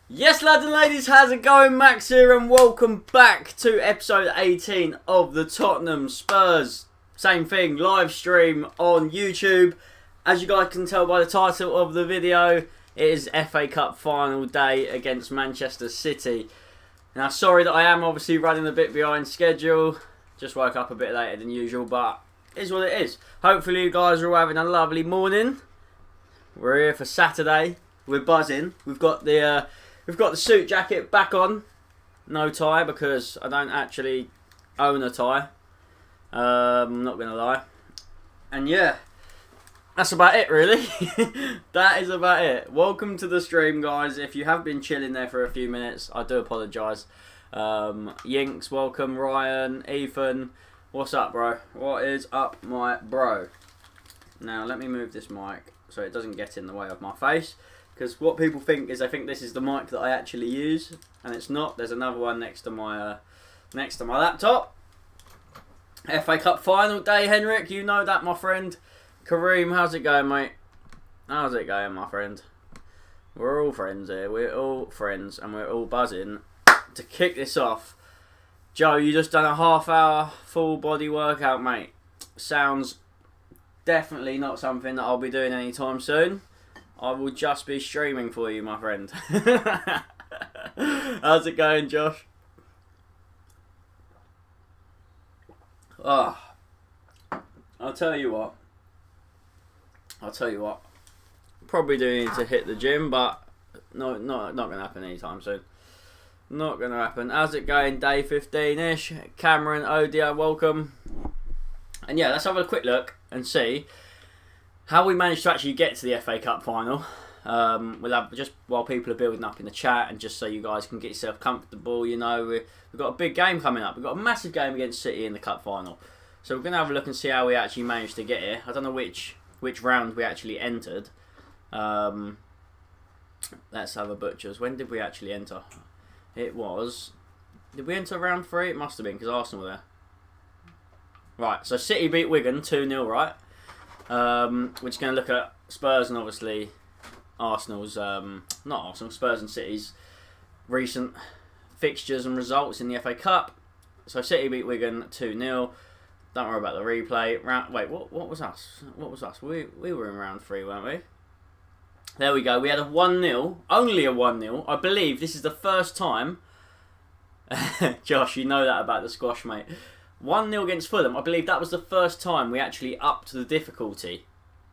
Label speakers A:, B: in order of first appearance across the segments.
A: Yes, lads and ladies, how's it going? Max here, and welcome back to episode 18 of the Tottenham Spurs. Same thing, live stream on YouTube. As you guys can tell by the title of the video, it is FA Cup final day against Manchester City. Now, sorry that I am obviously running a bit behind schedule. Just woke up a bit later than usual, but it is what it is. Hopefully you guys are all having a lovely morning. We're here for Saturday. We're buzzing. We've got the suit jacket back on. No tie because I don't actually own a tie. I'm not going to lie. And yeah, that's about it really. That is about it. Welcome to the stream, guys. If you have been chilling there for a few minutes, I do apologise. Yinks, welcome. Ryan, Ethan. What's up, bro? What is up, my bro? Now, let me move this mic so it doesn't get in the way of my face. Because what people think is, they think this is the mic that I actually use, and it's not. There's another one next to my laptop. FA Cup final day, Henrik. You know that, my friend. Kareem, how's it going, mate? How's it going, my friend? We're all friends here. We're all friends, and we're all buzzing to kick this off. Joe, you just done a half-hour full body workout, mate. Sounds definitely not something that I'll be doing anytime soon. I will just be streaming for you, my friend. How's it going, Josh? Oh, I'll tell you what. Probably do need to hit the gym, but not going to happen anytime soon. Not going to happen. How's it going? Day 15-ish. Cameron, Odia, welcome. And yeah, let's have a quick look and see how we managed to actually get to the FA Cup final. We'll have, just while people are building up in the chat, and just so you guys can get yourself comfortable, you know, we've got a big game coming up. We've got a massive game against City in the Cup final. So we're going to have a look and see how we actually managed to get here. I don't know which round we actually entered. Let's have a butchers. When did we actually enter? It was... Did we enter round 3? It must have been, because Arsenal were there. Right, so City beat Wigan 2-0, right? We're just going to look at Spurs and obviously Arsenal's, Spurs and City's recent fixtures and results in the FA Cup. So City beat Wigan 2-0. Don't worry about the replay. Wait, what was us? What was us? We were in round 3, weren't we? There we go. We had a 1-0. Only a 1-0. I believe this is the first time. Josh, you know that about the squash, mate. 1-0 against Fulham. I believe that was the first time we actually upped the difficulty.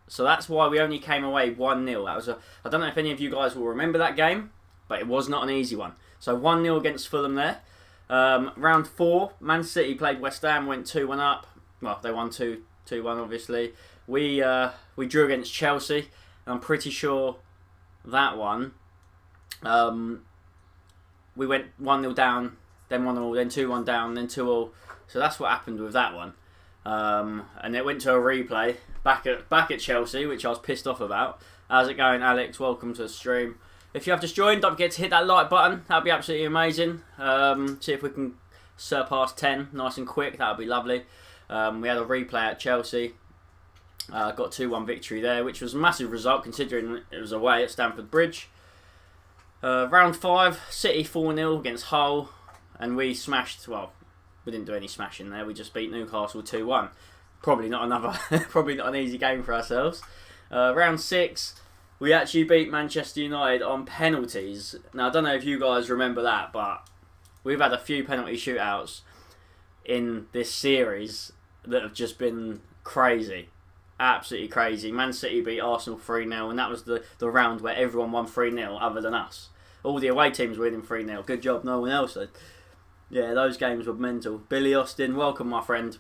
A: So that's why we only came away 1-0. That was I don't know if any of you guys will remember that game, but it was not an easy one. So 1-0 against Fulham there. Round 4, Man City played West Ham, went 2-1 up. Well, they won 2-1 obviously. We drew against Chelsea. I'm pretty sure that one, we went 1-0 down, then 1-0, then 2-1 down, then 2-0. So that's what happened with that one. And it went to a replay back at Chelsea, which I was pissed off about. How's it going, Alex? Welcome to the stream. If you have just joined, don't forget to hit that like button. That would be absolutely amazing. See if we can surpass 10 nice and quick. That would be lovely. We had a replay at Chelsea. Got 2-1 victory there, which was a massive result considering it was away at Stamford Bridge. Round 5, City 4-0 against Hull, and we smashed. Well, we didn't do any smashing there. We just beat Newcastle 2-1. Probably not an easy game for ourselves. Round 6, we actually beat Manchester United on penalties. Now I don't know if you guys remember that, but we've had a few penalty shootouts in this series that have just been crazy. Absolutely crazy. Man City beat Arsenal 3-0, and that was the round where everyone won 3-0 other than us. All the away teams were winning 3-0. Good job, no one else did. Yeah, those games were mental. Billy Austin, welcome, my friend.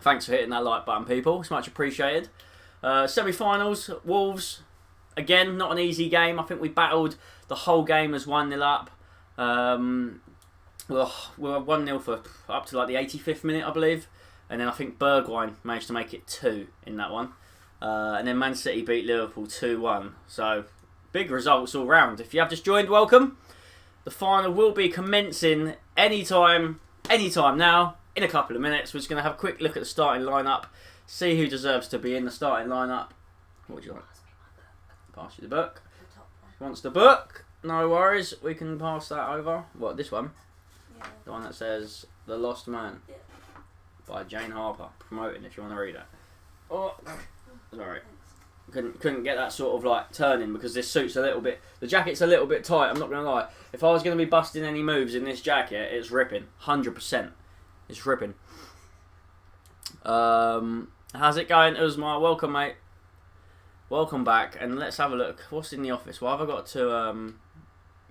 A: Thanks for hitting that like button, people. It's much appreciated. Semi-finals, Wolves. Again, not an easy game. I think we battled the whole game as 1-0 up. We were 1-0 for up to like the 85th minute, I believe. And then I think Bergwijn managed to make it 2 in that one. And then Man City beat Liverpool 2-1. So, big results all round. If you have just joined, welcome. The final will be commencing anytime now, in a couple of minutes. We're just going to have a quick look at the starting lineup, see who deserves to be in the starting lineup. What would you like? Pass you the book. Wants the book. No worries. We can pass that over. What, this one?
B: Yeah.
A: The one that says The Lost Man.
B: Yeah.
A: By Jane Harper. Promoting if you want to read it. Oh, sorry. Couldn't get that sort of like turning because this suit's a little bit. The jacket's a little bit tight. I'm not gonna lie. If I was gonna be busting any moves in this jacket, it's ripping. 100%. It's ripping. How's it going, Usma? Welcome, mate. Welcome back, and let's have a look. What's in the office? Well, I've got to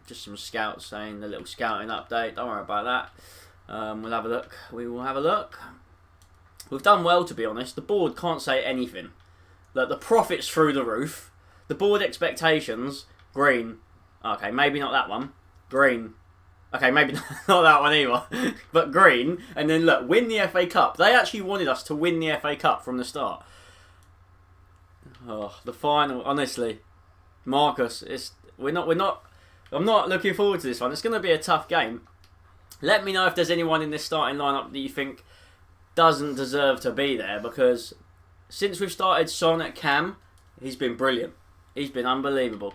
A: just some scouts saying the little scouting update. Don't worry about that. We'll have a look. We will have a look. We've done well, to be honest. The board can't say anything. Look, the profits through the roof. The board expectations, green. Okay, maybe not that one. Green. Okay, maybe not that one either. But green. And then look, win the FA Cup. They actually wanted us to win the FA Cup from the start. Oh, the final. Honestly, Marcus, I'm not looking forward to this one. It's going to be a tough game. Let me know if there's anyone in this starting lineup that you think doesn't deserve to be there, because since we've started Son at Cam, he's been brilliant. He's been unbelievable.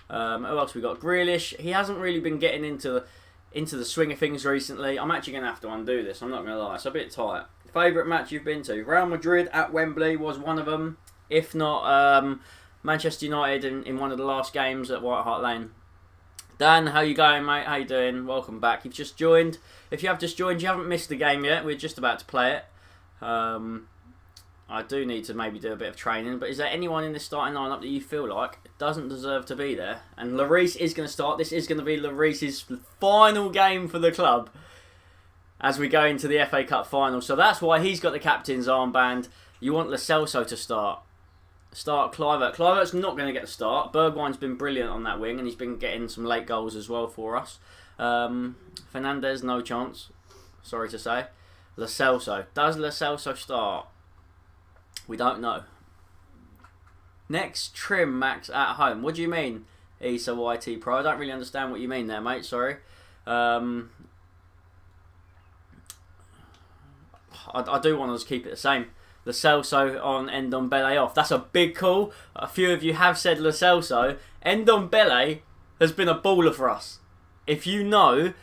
A: Who else we got? Grealish. He hasn't really been getting into the swing of things recently. I'm actually going to have to undo this. I'm not going to lie. It's a bit tight. Favourite match you've been to? Real Madrid at Wembley was one of them. If not, Manchester United in one of the last games at White Hart Lane. Dan, how you going, mate? How you doing? Welcome back. You've just joined. If you have just joined, you haven't missed the game yet. We're just about to play it. I do need to maybe do a bit of training, but is there anyone in this starting lineup that you feel like doesn't deserve to be there? And Lloris is going to start. This is going to be Lloris's final game for the club as we go into the FA Cup final. So that's why he's got the captain's armband. You want Lo Celso to start. Start Kluivert. Kluivert's not going to get the start. Bergwijn's been brilliant on that wing, and he's been getting some late goals as well for us. Fernandes, no chance. Sorry to say. Lo Celso. Does Lo Celso start? We don't know. Next, trim Max at home. What do you mean, Issa YT Pro? I don't really understand what you mean there, mate. Sorry. I do want to just keep it the same. Lo Celso on Ndombele off. That's a big call. A few of you have said Lo Celso. Ndombele has been a baller for us. If you know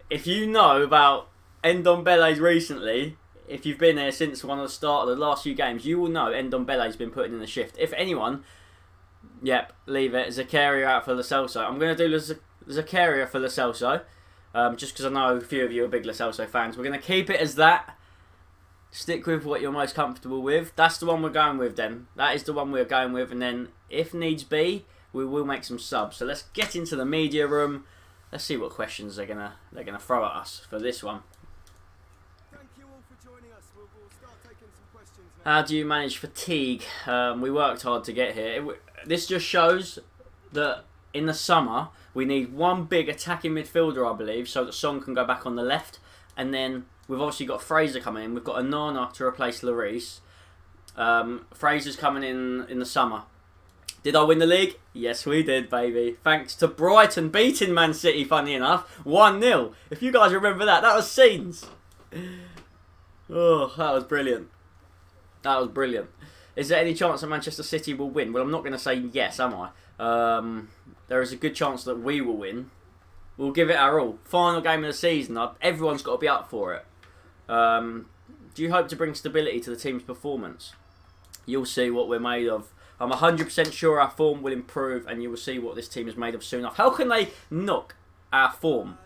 A: about Ndombele recently, if you've been there since one of the start of the last few games, you will know Ndombele's been putting in the shift. If anyone, yep, leave it. Zakaria out for Lo Celso. I'm going to do Zakaria for Lo Celso, just because I know a few of you are big Lo Celso fans. We're going to keep it as that. Stick with what you're most comfortable with. That's the one we're going with then. That is the one we're going with. And then, if needs be, we will make some subs. So let's get into the media room. Let's see what questions they're gonna throw at us for this one.
C: Thank you all for joining us. We'll start taking some questions now.
A: How do you manage fatigue? We worked hard to get here. This just shows that in the summer we need one big attacking midfielder, I believe, so that Son can go back on the left. And then we've obviously got Fraser coming in. We've got Onana to replace Lloris. Fraser's coming in the summer. Did I win the league? Yes, we did, baby. Thanks to Brighton beating Man City, funny enough. 1-0. If you guys remember that was scenes. Oh, that was brilliant. That was brilliant. Is there any chance that Manchester City will win? Well, I'm not going to say yes, am I? There is a good chance that we will win. We'll give it our all. Final game of the season. Everyone's got to be up for it. Do you hope to bring stability to the team's performance? You'll see what we're made of. I'm 100% sure our form will improve, and you will see what this team is made of soon enough. How can they knock our form?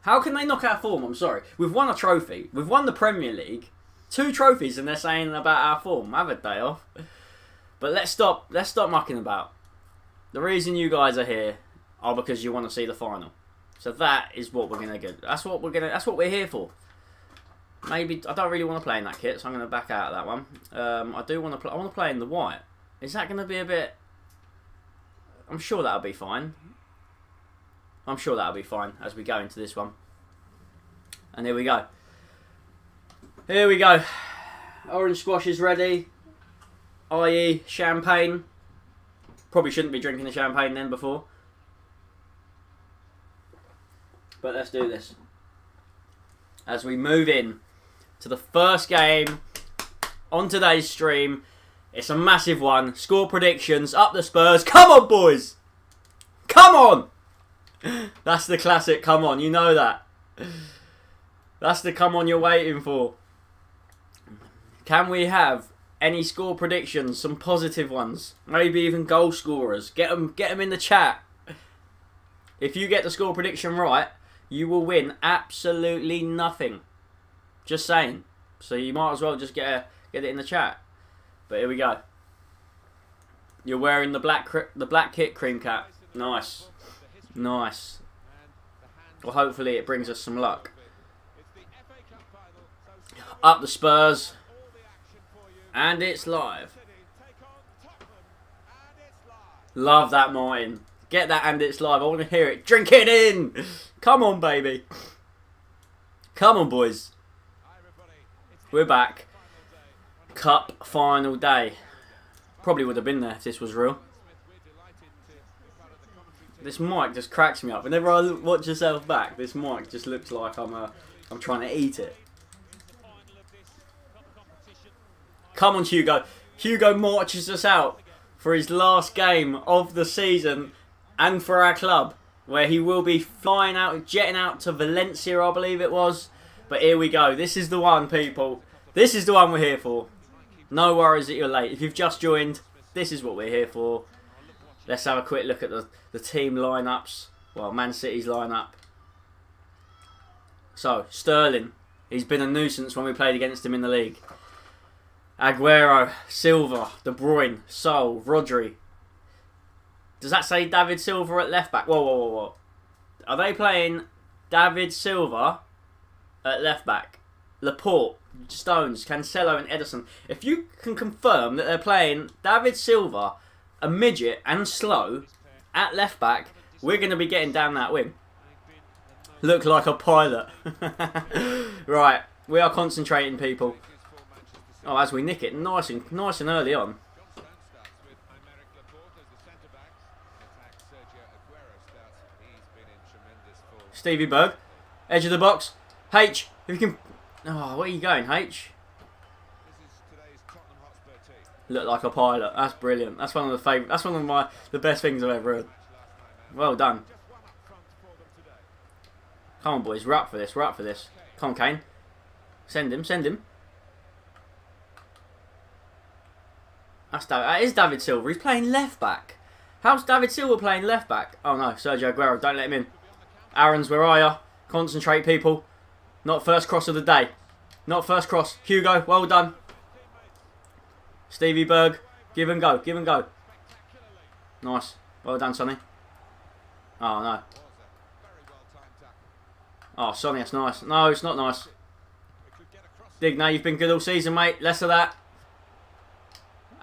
A: How can they knock our form? I'm sorry. We've won a trophy. We've won the Premier League. 2 trophies, and they're saying about our form. Have a day off. But let's stop mucking about. The reason you guys are here are because you want to see the final. So that is what we're gonna get. That's what we're here for. Maybe I don't really want to play in that kit, so I'm gonna back out of that one. I do want to play. I want to play in the white. Is that gonna be a bit? I'm sure that'll be fine. I'm sure that'll be fine as we go into this one. And here we go. Here we go. Orange squash is ready. I.e. champagne. Probably shouldn't be drinking the champagne then before. But let's do this. As we move in to the first game on today's stream. It's a massive one. Score predictions. Up the Spurs. Come on, boys. Come on. That's the classic come on, you know that. That's the come on you're waiting for. Can we have any score predictions, some positive ones? Maybe even goal scorers. Get them in the chat. If you get the score prediction right, you will win absolutely nothing. Just saying. So you might as well just get it in the chat. But here we go. You're wearing the black kit, cream cat. Nice. Nice. Well, hopefully it brings us some luck. Up the Spurs. And it's live. Love that, Martin. Get that and it's live. I want to hear it. Drink it in. Come on, baby. Come on, boys. We're back. Cup final day. Probably would have been there if this was real. This mic just cracks me up. Whenever I watch yourself back, this mic just looks like I'm trying to eat it. Come on, Hugo. Hugo marches us out for his last game of the season and for our club, where he will be flying out, jetting out to Valencia, I believe it was. But here we go. This is the one, people. This is the one we're here for. No worries that you're late. If you've just joined, this is what we're here for. Let's have a quick look at the team lineups. Well, Man City's lineup. So, Sterling. He's been a nuisance when we played against him in the league. Aguero, Silva, De Bruyne, Sol, Rodri. Does that say David Silva at left back? Whoa. Are they playing David Silva at left back? Laporte, Stones, Cancelo and Ederson. If you can confirm that they're playing David Silva, a midget and slow, at left back, we're going to be getting down that wing. Look like a pilot. Right, we are concentrating, people. Oh, as we nick it, nice and early on. Stevie Berg, edge of the box. H, if you can. Oh, where are you going, H? Look like a pilot. That's brilliant. That's one of the favourite. That's one of the best things I've ever heard. Well done. Come on, boys. We're up for this. We're up for this. Come on, Kane. Send him. Send him. That is David Silva. He's playing left back. How's David Silva playing left back? Oh no, Sergio Aguero. Don't let him in. Aaron's, where are you? Concentrate, people. Not first cross of the day. Not first cross. Hugo, well done. Stevie Berg, give and go. Give and go. Nice. Well done, Sonny. Oh no. Oh, Sonny, that's nice. No, it's not nice. Digna, you've been good all season, mate. Less of that.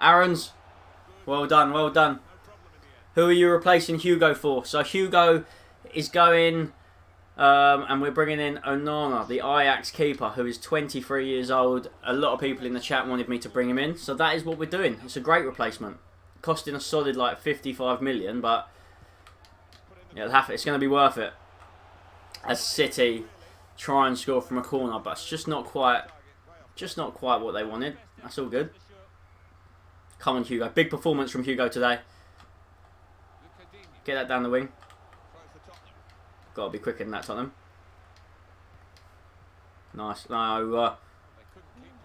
A: Aaron's. Well done, well done. Who are you replacing Hugo for? So Hugo is going, and we're bringing in Onana, the Ajax keeper, who is 23 years old. A lot of people in the chat wanted me to bring him in, so that is what we're doing. It's a great replacement. Costing a solid like 55 million, but yeah, it's going to be worth it. As City try and score from a corner, but it's just not quite what they wanted. That's all good. Come on, Hugo. Big performance from Hugo today. Get that down the wing. Got to be quicker than that, Tottenham. Nice. No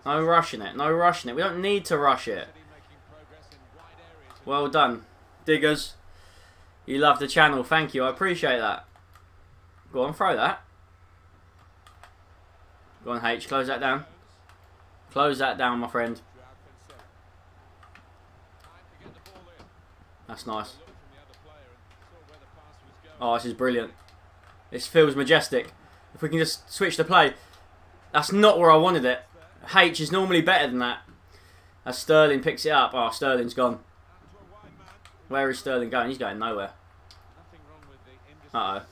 A: rushing it. No rushing it. We don't need to rush it. Well done. Diggers. You love the channel. Thank you. I appreciate that. Go on, throw that. Go on, H. Close that down. Close that down, my friend. That's nice. Oh, this is brilliant. This feels majestic. If we can just switch the play. That's not where I wanted it. H is normally better than that. As Sterling picks it up. Oh, Sterling's gone. Where is Sterling going? He's going nowhere. Uh-oh.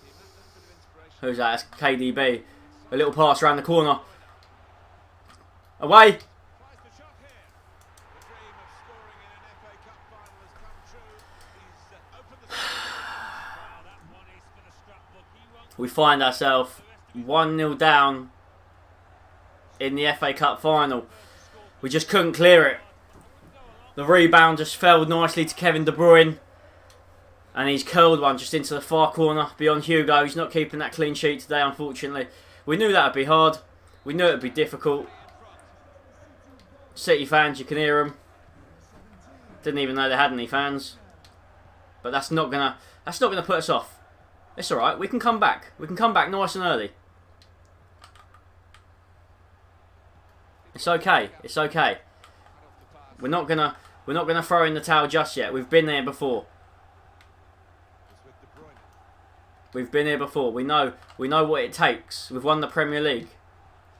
A: Who's that? That's KDB. A little pass around the corner. Away! We find ourselves 1-0 down in the FA Cup final. We just couldn't clear it. The rebound just fell nicely to Kevin De Bruyne. And he's curled one just into the far corner beyond Hugo. He's not keeping that clean sheet today, unfortunately. We knew that would be hard. We knew it would be difficult. City fans, you can hear them. Didn't even know they had any fans. But that's not gonna put us off. It's all right. We can come back. We can come back nice and early. It's okay. It's okay. We're not gonna throw in the towel just yet. We've been there before. We've been here before. We know what it takes. We've won the Premier League.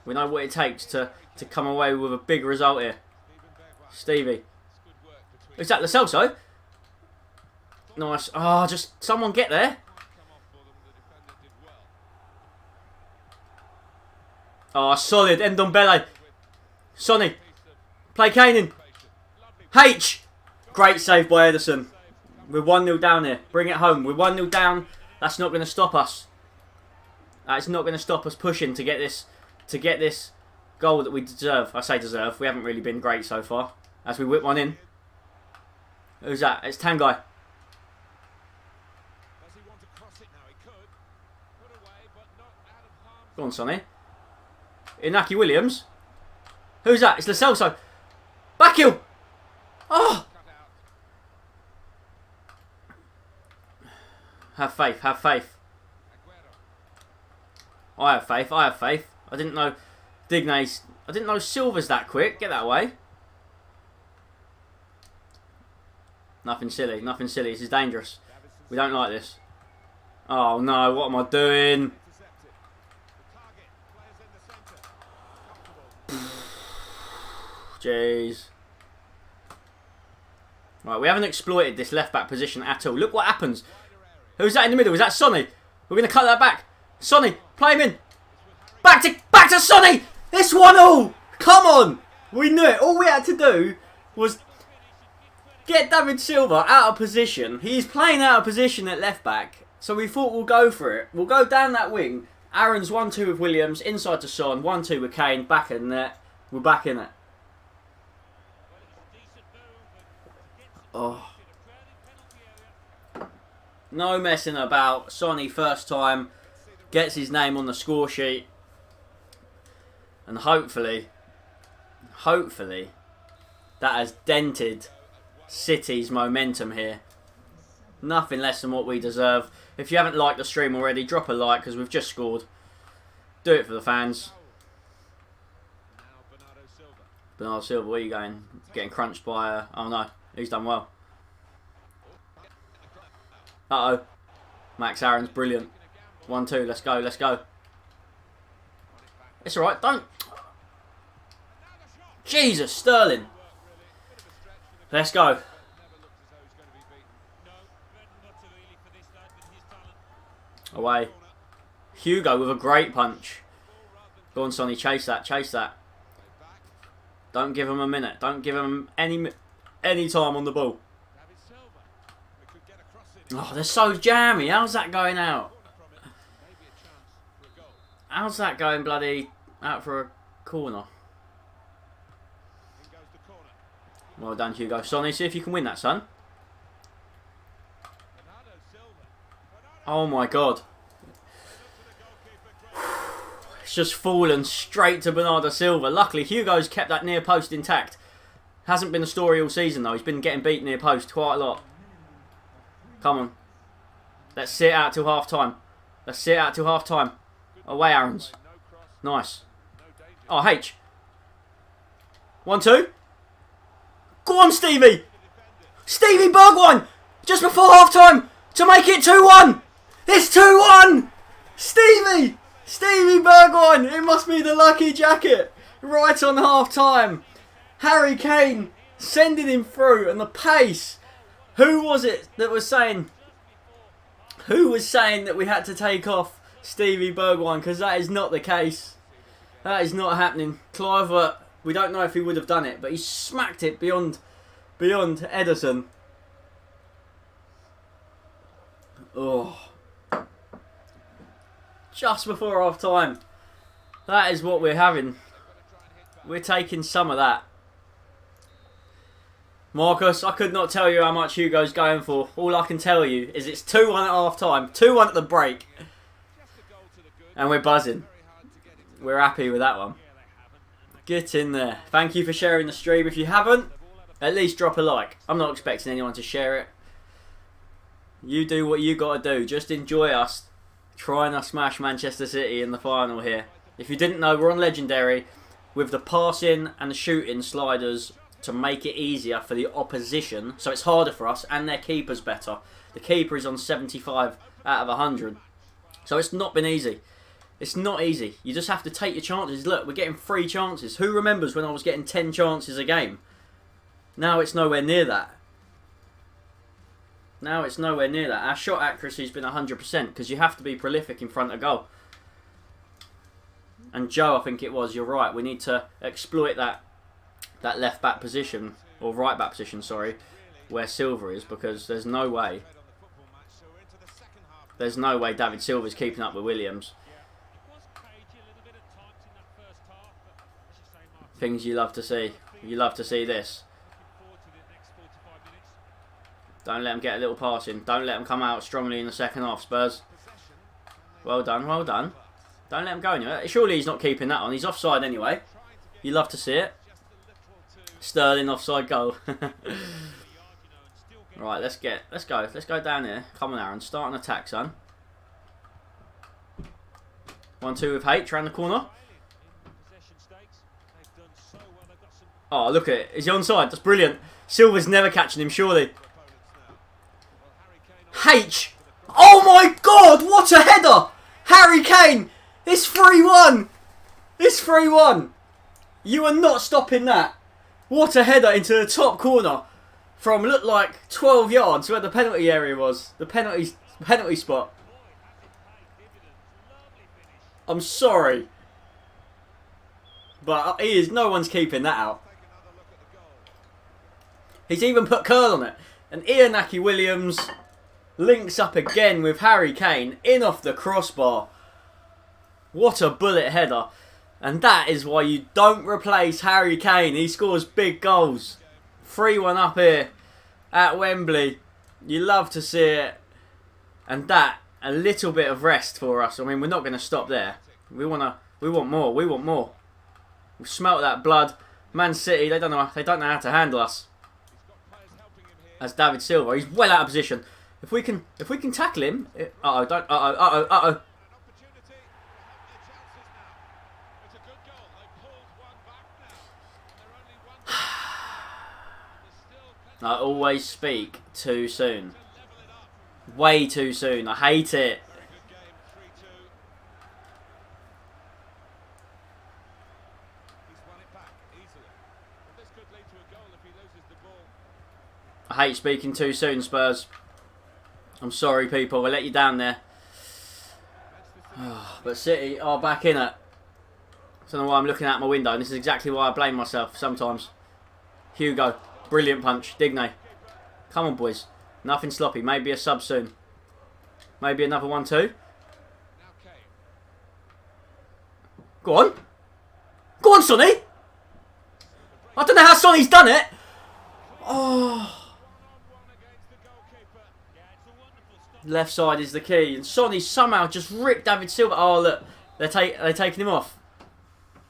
A: We know what it takes to come away with a big result here. Stevie. Is that Lo Celso? Nice. Oh, just someone get there. Oh, solid. Ndombele. Sonny. Play Kane in. H. Great save by Ederson. We're 1-0 down here. Bring it home. We're 1-0 down. That's not going to stop us. That's not going to stop us pushing to get this goal that we deserve. I say deserve. We haven't really been great so far. As we whip one in. Who's that? It's Tanguy. Go on, Sonny. Inaki Williams. Who's that? It's Lo Celso. Backheel. Oh! Have faith, have faith. I have faith, I have faith. I didn't know Digne's... I didn't know Silva's that quick. Get that away. Nothing silly, nothing silly. This is dangerous. We don't like this. Oh no, what am I doing? Jeez. Right, we haven't exploited this left-back position at all. Look what happens. Who's that in the middle? Is that Sonny? We're going to cut that back. Sonny, play him in. Back to Sonny. It's 1-1. Come on. We knew it. All we had to do was get David Silva out of position. He's playing out of position at left-back. So we thought we'll go for it. We'll go down that wing. Aaron's 1-2 with Williams. Inside to Son. 1-2 with Kane. Back in there. We're back in it. Oh. No messing about. Sonny first time gets his name on the score sheet. And hopefully that has dented City's momentum here. Nothing less than what we deserve. If you haven't liked the stream already, drop a like because we've just scored. Do it for the fans. Bernardo Silva, where are you going? Getting crunched by... oh no, he's done well. Uh-oh. Max Aaron's brilliant. 1-2, let's go, let's go. It's alright, don't... Jesus, Sterling. Let's go. Away. Hugo with a great punch. Go on, Sonny, chase that, chase that. Don't give him a minute. Don't give him any time on the ball. Oh, they're so jammy. How's that going out? How's that going bloody out for a corner? Well done, Hugo. Sonny, see if you can win that, son. Oh my God. It's just fallen straight to Bernardo Silva. Luckily, Hugo's kept that near post intact. Hasn't been the story all season, though. He's been getting beat near post quite a lot. Come on. Let's sit out till half time. Let's sit out till half time. Away, Aaron's. Nice. Oh, H. 1-2. Go on, Stevie. Stevie Bergwijn. Just before half time to make it 2-1. It's 2-1. Stevie. Stevie Bergwijn. It must be the lucky jacket. Right on half time. Harry Kane sending him through, and the pace. Who was it that was saying... who was saying that we had to take off Stevie Bergwijn? Because that is not the case. That is not happening. Clive, we don't know if he would have done it, but he smacked it beyond Ederson. Oh. Just before half time. That is what we're having. We're taking some of that. Marcus, I could not tell you how much Hugo's going for. All I can tell you is it's 2-1 at half time, 2-1 at the break. And we're buzzing. We're happy with that one. Get in there. Thank you for sharing the stream. If you haven't, at least drop a like. I'm not expecting anyone to share it. You do what you got to do. Just enjoy us trying to smash Manchester City in the final here. If you didn't know, we're on Legendary with the passing and the shooting sliders to make it easier for the opposition. So it's harder for us, and their keeper's better. The keeper is on 75 out of 100. So it's not been easy. It's not easy. You just have to take your chances. Look, we're getting 3 chances. Who remembers when I was getting 10 chances a game? Now it's nowhere near that. Now it's nowhere near that. Our shot accuracy has been 100% because you have to be prolific in front of goal. And Joe, I think it was, you're right. We need to exploit that left back position, or right back position, sorry, where Silva is, because there's no way. There's no way David Silva's keeping up with Williams. Things you love to see. You love to see this. Don't let him get a little pass in. Don't let him come out strongly in the second half, Spurs. Well done, well done. Don't let him go anywhere. Surely he's not keeping that on. He's offside anyway. You love to see it. Sterling offside goal. Right, let's go. Let's go down here. Come on, Aaron. Start an attack, son. 1-2 with H around the corner. Oh, look at it. Is he onside? That's brilliant. Silva's never catching him, surely. H. Oh my God, what a header. Harry Kane. It's 3-1. It's 3-1. You are not stopping that. What a header into the top corner from, looked like 12 yards where the penalty area was. The penalty spot. I'm sorry. But no one's keeping that out. He's even put curl on it. And Iñaki Williams links up again with Harry Kane in off the crossbar. What a bullet header. And that is why you don't replace Harry Kane. He scores big goals. 3-1 up here at Wembley. You love to see it. And that, a little bit of rest for us. I mean, we're not going to stop there. We want more. We want more. We've smelt that blood. Man City, they don't know how to handle us. As David Silva, he's well out of position. If we can tackle him, I always speak too soon. Way too soon. I hate it. I hate speaking too soon, Spurs. I'm sorry, people. I let you down there. But City are back in it. I don't know why I'm looking out my window. And this is exactly why I blame myself sometimes. Hugo. Brilliant punch. Digne. Come on, boys. Nothing sloppy. Maybe a sub soon. Maybe another 1-2. Go on. Go on, Sonny. I don't know how Sonny's done it. Oh. Left side is the key. And Sonny somehow just ripped David Silva. Oh, look. They're taking him off.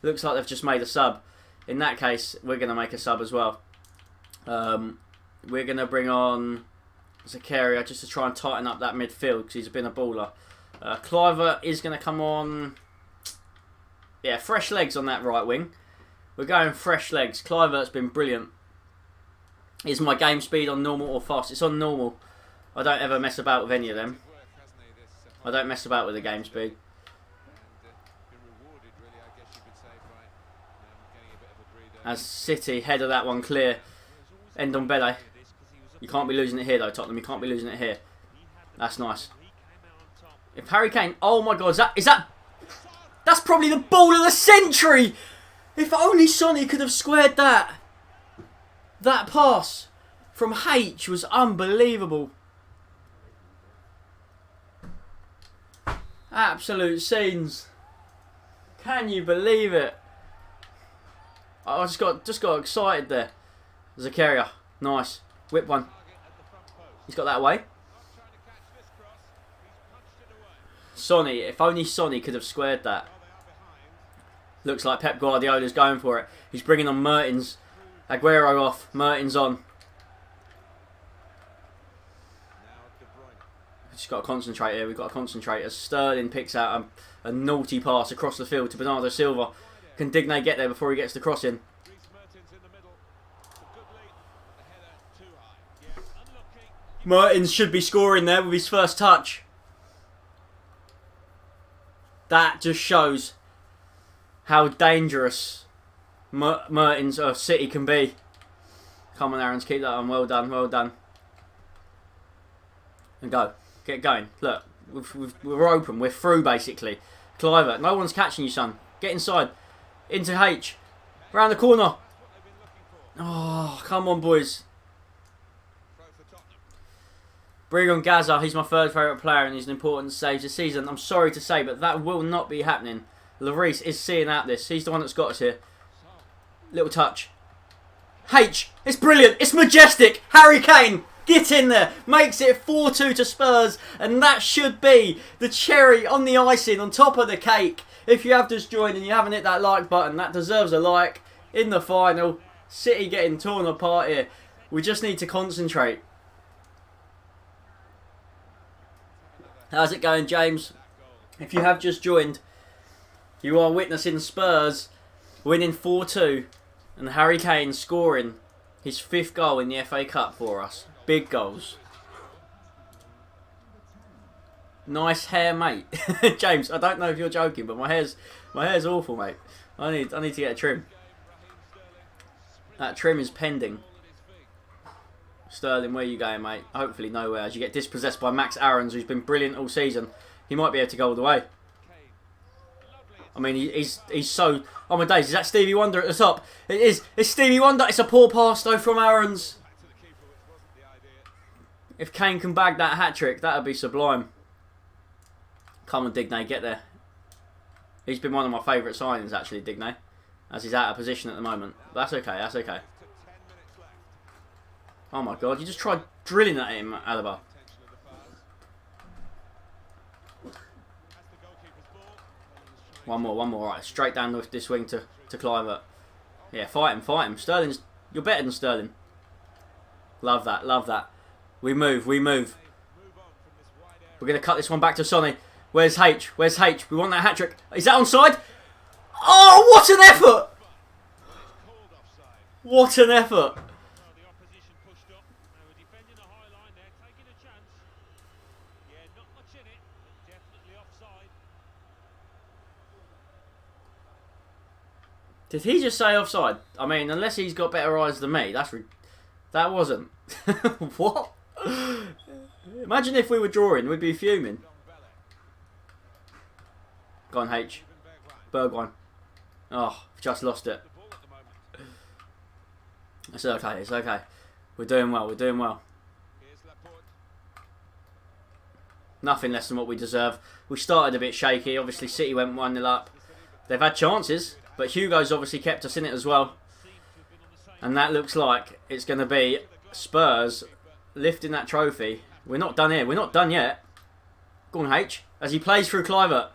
A: Looks like they've just made a sub. In that case, we're going to make a sub as well. We're going to bring on Zakaria just to try and tighten up that midfield because he's been a baller. Cliver is going to come on. Yeah, fresh legs on that right wing. We're going fresh legs. Clivert's been brilliant. Is my game speed on normal or fast? It's on normal. I don't ever mess about with any of them. I don't mess about with the game speed. As City header that one clear. End on Bele. You can't be losing it here though, Tottenham. You can't be losing it here. That's nice. If Harry Kane... Oh my God, is that... That's probably the ball of the century! If only Sonny could have squared that. That pass from H was unbelievable. Absolute scenes. Can you believe it? I just got excited there. Zakaria. Nice. Whip one. He's got that away. Sonny. If only Sonny could have squared that. Looks like Pep Guardiola's going for it. He's bringing on Mertens. Aguero off. Mertens on. Just got to concentrate here. We've got to concentrate as Sterling picks out a naughty pass across the field to Bernardo Silva. Can Digne get there before he gets the cross in? Mertens should be scoring there with his first touch. That just shows how dangerous Mertens of City can be. Come on, Aarons, keep that on. Well done, well done. And go. Get going. Look, we're open. We're through, basically. Cliver, no one's catching you, son. Get inside. Into H. Round the corner. Oh, come on, boys. Bring on Gaza. He's my third favourite player and he's an important save this season. I'm sorry to say, but that will not be happening. Lloris is seeing out this. He's the one that's got us here. Little touch. H. It's brilliant. It's majestic. Harry Kane. Get in there. Makes it 4-2 to Spurs. And that should be the cherry on the icing on top of the cake. If you have just joined and you haven't hit that like button, that deserves a like. In the final, City getting torn apart here. We just need to concentrate. How's it going, James? If you have just joined, you are witnessing Spurs winning 4-2 and Harry Kane scoring his 5th goal in the FA Cup for us. Big goals. Nice hair, mate. James, I don't know if you're joking, but my hair's awful, mate. I need to get a trim. That trim is pending. Sterling, where are you going, mate? Hopefully nowhere. As you get dispossessed by Max Aarons, who's been brilliant all season. He might be able to go all the way. I mean, he's so... Oh my days, is that Stevie Wonder at the top? It is. It's Stevie Wonder. It's a poor pass, though, from Aarons. If Kane can bag that hat-trick, that would be sublime. Come on, Digne, get there. He's been one of my favourite signings, actually, Digne. As he's out of position at the moment. That's okay, that's okay. Oh my god, you just tried drilling at him, Alaba. One more. Right, straight down this wing to Clivert. Yeah, fight him. Sterling's... You're better than Sterling. Love that. We move. We're going to cut this one back to Sonny. Where's H? We want that hat-trick. Is that onside? Oh, what an effort! What an effort! Did he just say offside? I mean, unless he's got better eyes than me, that wasn't. What? Imagine if we were drawing, we'd be fuming. Go on, H. Bergwijn. Oh, just lost it. It's okay. We're doing well. Nothing less than what we deserve. We started a bit shaky. Obviously, City went 1-0 up. They've had chances, but Hugo's obviously kept us in it as well. And that looks like it's going to be Spurs lifting that trophy. We're not done here. We're not done yet. Go on, H. As he plays through Clivert.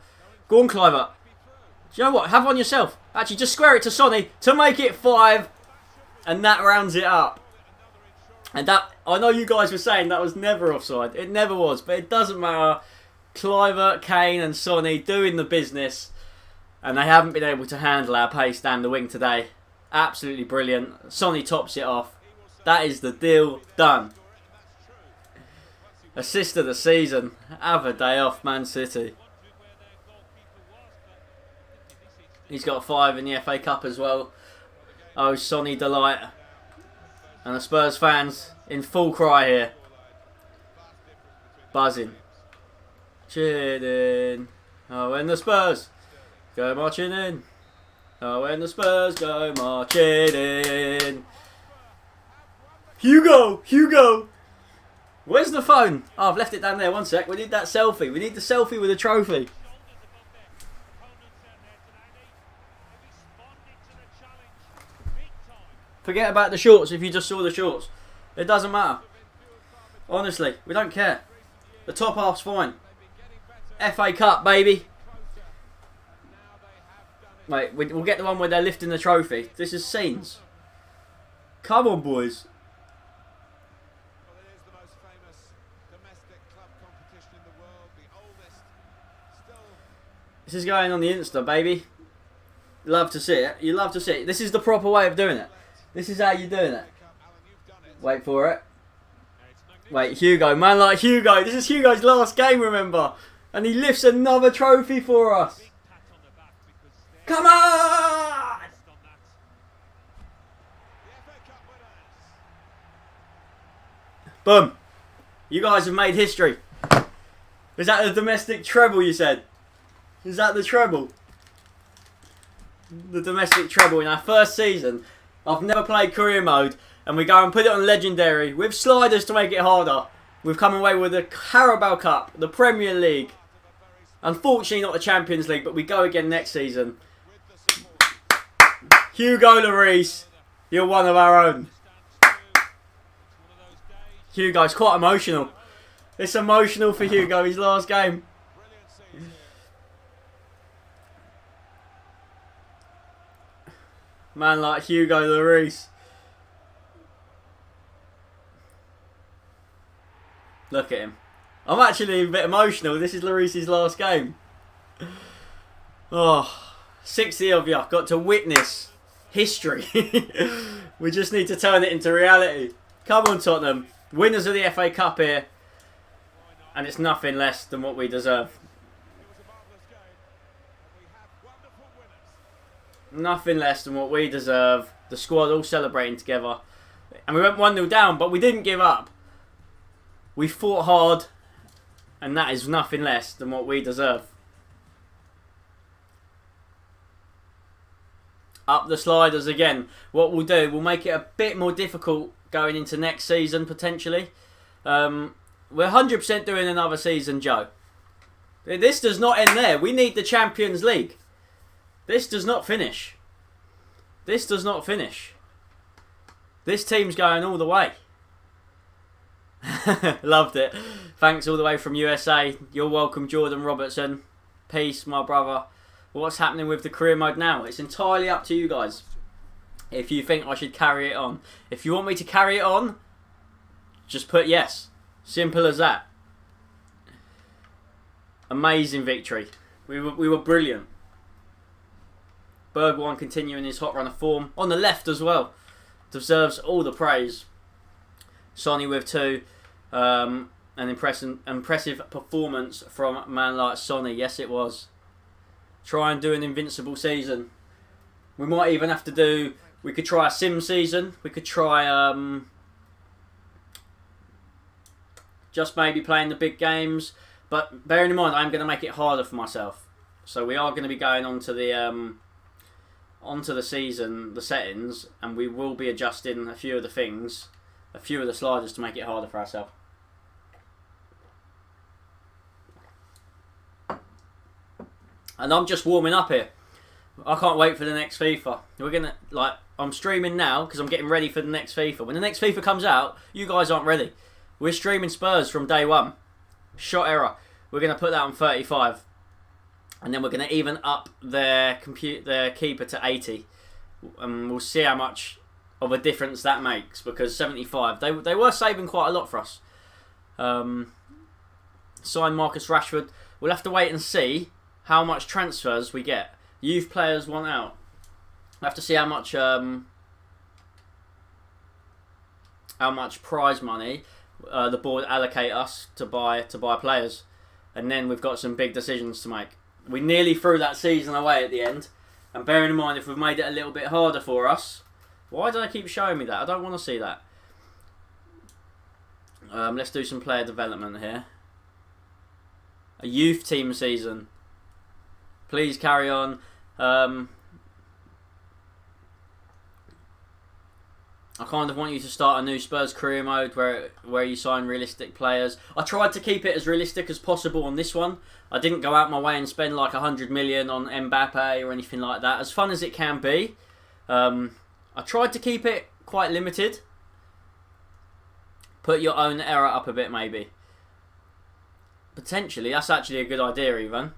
A: Go on, Clivert. Do you know what? Have one yourself. Actually, just square it to Sonny to make it 5. And that rounds it up. And that, I know you guys were saying that was never offside. It never was, but it doesn't matter. Clivert, Kane and Sonny doing the business. And they haven't been able to handle our pace down the wing today. Absolutely brilliant. Sonny tops it off. That is the deal done. Assist of the season. Have a day off, Man City. He's got 5 in the FA Cup as well. Oh, Sonny delight. And the Spurs fans in full cry here. Buzzing. Cheering. Oh, and the Spurs go marching in. Oh, when the Spurs go marching in. Hugo! Where's the phone? Oh, I've left it down there. 1 sec. We need that selfie. We need the selfie with the trophy. Forget about the shorts if you just saw the shorts. It doesn't matter. Honestly, we don't care. The top half's fine. FA Cup, baby. Wait, we'll get the one where they're lifting the trophy. This is scenes. Come on, boys.
B: Well, it is the most famous domestic club competition in the world, the oldest. Still.
A: This is going on the Insta, baby. Love to see it. You love to see it. This is the proper way of doing it. This is how you're doing it. Wait for it. Wait, Hugo. Man like Hugo. This is Hugo's last game, remember? And he lifts another trophy for us. Come on! Boom. You guys have made history. Is that the domestic treble you said? Is that the treble? The domestic treble in our first season. I've never played career mode. And we go and put it on Legendary with sliders to make it harder. We've come away with the Carabao Cup, the Premier League. Unfortunately not the Champions League, but we go again next season. Hugo Lloris, you're one of our own. Hugo's quite emotional. It's emotional for Hugo, his last game. Man like Hugo Lloris. Look at him. I'm actually a bit emotional. This is Lloris's last game. Oh, 60 of you got to witness history. We just need to turn it into reality. Come on, Tottenham. Winners of the FA Cup here. And it's nothing less than what we deserve. Nothing less than what we deserve. The squad all celebrating together. And we went 1-0 down, but we didn't give up. We fought hard, and that is nothing less than what we deserve. Up the sliders again. What we'll do, we'll make it a bit more difficult going into next season, potentially. We're 100% doing another season, Joe. This does not end there. We need the Champions League. This does not finish. This does not finish. This team's going all the way. Loved it. Thanks all the way from USA. You're welcome, Jordan Robertson. Peace, my brother. What's happening with the career mode now? It's entirely up to you guys. If you think I should carry it on. If you want me to carry it on, just put yes. Simple as that. Amazing victory. We were brilliant. Bergwijn continuing his hot run of form. On the left as well. Deserves all the praise. Sonny with 2. An impressive performance from a man like Sonny. Yes, it was. Try and do an invincible season. We might even have to do... We could try a sim season. We could try... just maybe playing the big games. But bearing in mind, I'm going to make it harder for myself. So we are going to be going onto the season, the settings, and we will be adjusting a few of the things, a few of the sliders to make it harder for ourselves. And I'm just warming up here. I can't wait for the next FIFA. I'm streaming now because I'm getting ready for the next FIFA. When the next FIFA comes out, you guys aren't ready. We're streaming Spurs from day one. Shot error. We're going to put that on 35. And then we're going to even up their keeper to 80. And we'll see how much of a difference that makes. Because 75, they were saving quite a lot for us. Sign Marcus Rashford. We'll have to wait and see how much transfers we get. Youth players want out. We'll have to see how much prize money the board allocate us to buy players. And then we've got some big decisions to make. We nearly threw that season away at the end. And bearing in mind, if we've made it a little bit harder for us... Why do they keep showing me that? I don't want to see that. Let's do some player development here. A youth team season. Please carry on. I kind of want you to start a new Spurs career mode where you sign realistic players. I tried to keep it as realistic as possible on this one. I didn't go out my way and spend like 100 million on Mbappe or anything like that. As fun as it can be, I tried to keep it quite limited. Put your own error up a bit, maybe. Potentially, that's actually a good idea, even.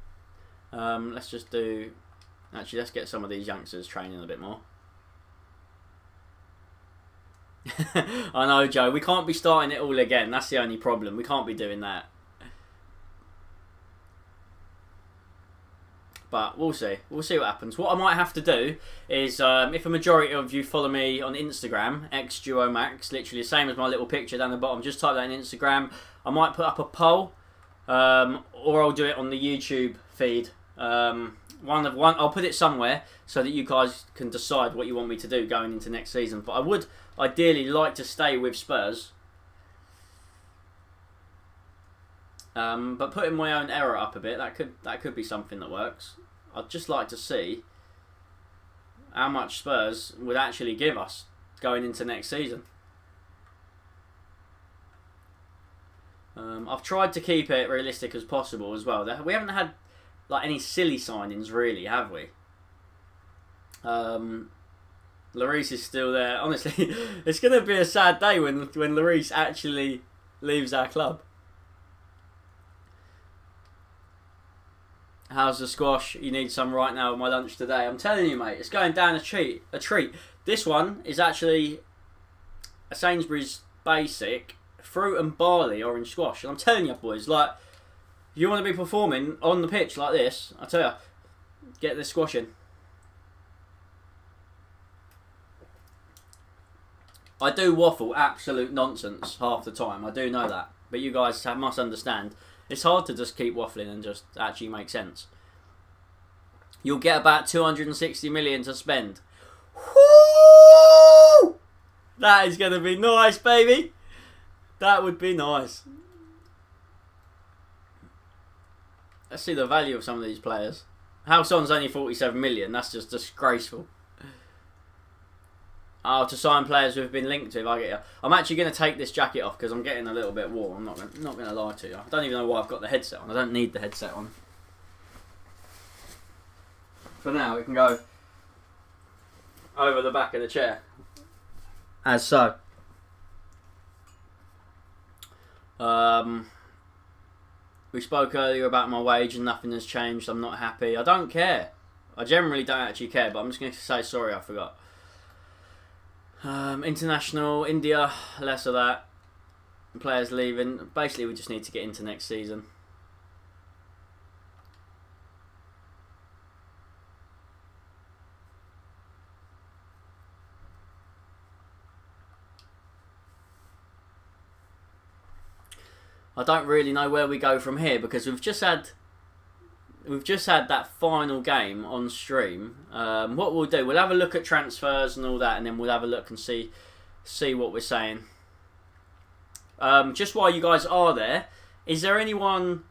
A: Let's just do... Actually, let's get some of these youngsters training a bit more. I know, Joe. We can't be starting it all again. That's the only problem. We can't be doing that. But we'll see. We'll see what happens. What I might have to do is, if a majority of you follow me on Instagram, xduomax, literally the same as my little picture down the bottom, just type that in Instagram. I might put up a poll, or I'll do it on the YouTube feed. I'll put it somewhere so that you guys can decide what you want me to do going into next season. But I would ideally like to stay with Spurs. But putting my own error up a bit, that could be something that works. I'd just like to see how much Spurs would actually give us going into next season. I've tried to keep it realistic as possible as well. We haven't had like any silly signings really, have we? Lloris is still there. Honestly, it's going to be a sad day when Lloris actually leaves our club. How's the squash? You need some right now with my lunch today. I'm telling you, mate, it's going down a treat. This one is actually a Sainsbury's basic fruit and barley orange squash. And I'm telling you, boys, like, you want to be performing on the pitch like this, I tell you, get this squash in. I do waffle absolute nonsense half the time. I do know that. But you guys must understand. It's hard to just keep waffling and just actually make sense. You'll get about 260 million to spend. Woo! That is going to be nice, baby. That would be nice. Let's see the value of some of these players. Halson's only 47 million. That's just disgraceful. Oh, to sign players we've been linked with. I get you. I'm actually going to take this jacket off because I'm getting a little bit warm. I'm not going to lie to you. I don't even know why I've got the headset on. I don't need the headset on. For now, it can go over the back of the chair. As so. We spoke earlier about my wage and nothing has changed. I'm not happy. I don't care. I generally don't actually care, but I'm just going to say sorry, I forgot. International, India, less of that. Players leaving. Basically, we just need to get into next season. I don't really know where we go from here because we've just had that final game on stream. What we'll do, we'll have a look at transfers and all that, and then we'll have a look and see what we're saying. Just while you guys are there, is there anyone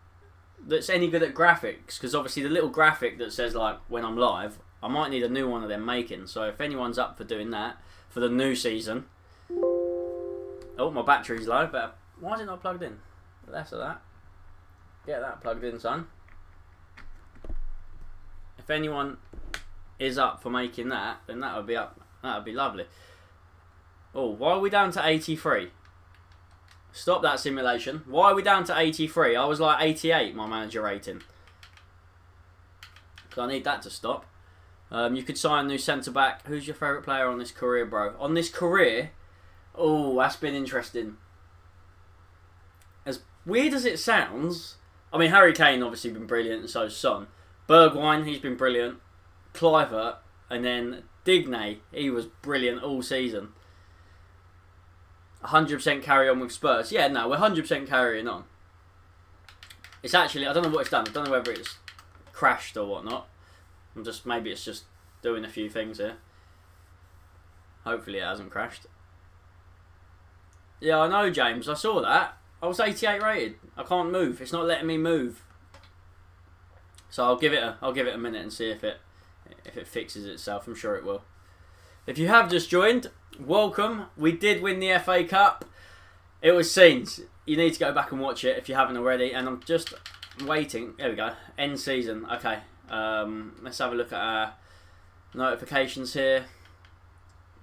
A: that's any good at graphics? Because obviously the little graphic that says like when I'm live, I might need a new one of them making. So if anyone's up for doing that for the new season. Oh, my battery's low, but why is it not plugged in? Less of that. Get that plugged in, son. If anyone is up for making that, then that would be up. That would be lovely. Oh, why are we down to 83? Stop that simulation. Why are we down to 83? I was like 88, my manager rating. So I need that to stop. You could sign a new centre back. Who's your favourite player on this career, bro? On this career? Oh, that's been interesting. As weird as it sounds, I mean, Harry Kane obviously been brilliant, and so's Son. Bergwijn, he's been brilliant. Kluivert, and then Digne, he was brilliant all season. 100% carry on with Spurs. Yeah, no, we're 100% carrying on. It's actually, I don't know what it's done. I don't know whether it's crashed or whatnot. Maybe it's just doing a few things here. Hopefully it hasn't crashed. Yeah, I know, James. I saw that. I was 88 rated. I can't move. It's not letting me move. So I'll give it a minute and see if it fixes itself. I'm sure it will. If you have just joined, welcome. We did win the FA Cup. It was scenes. You need to go back and watch it if you haven't already. And I'm just waiting. There we go. End season. Okay. Let's have a look at our notifications here.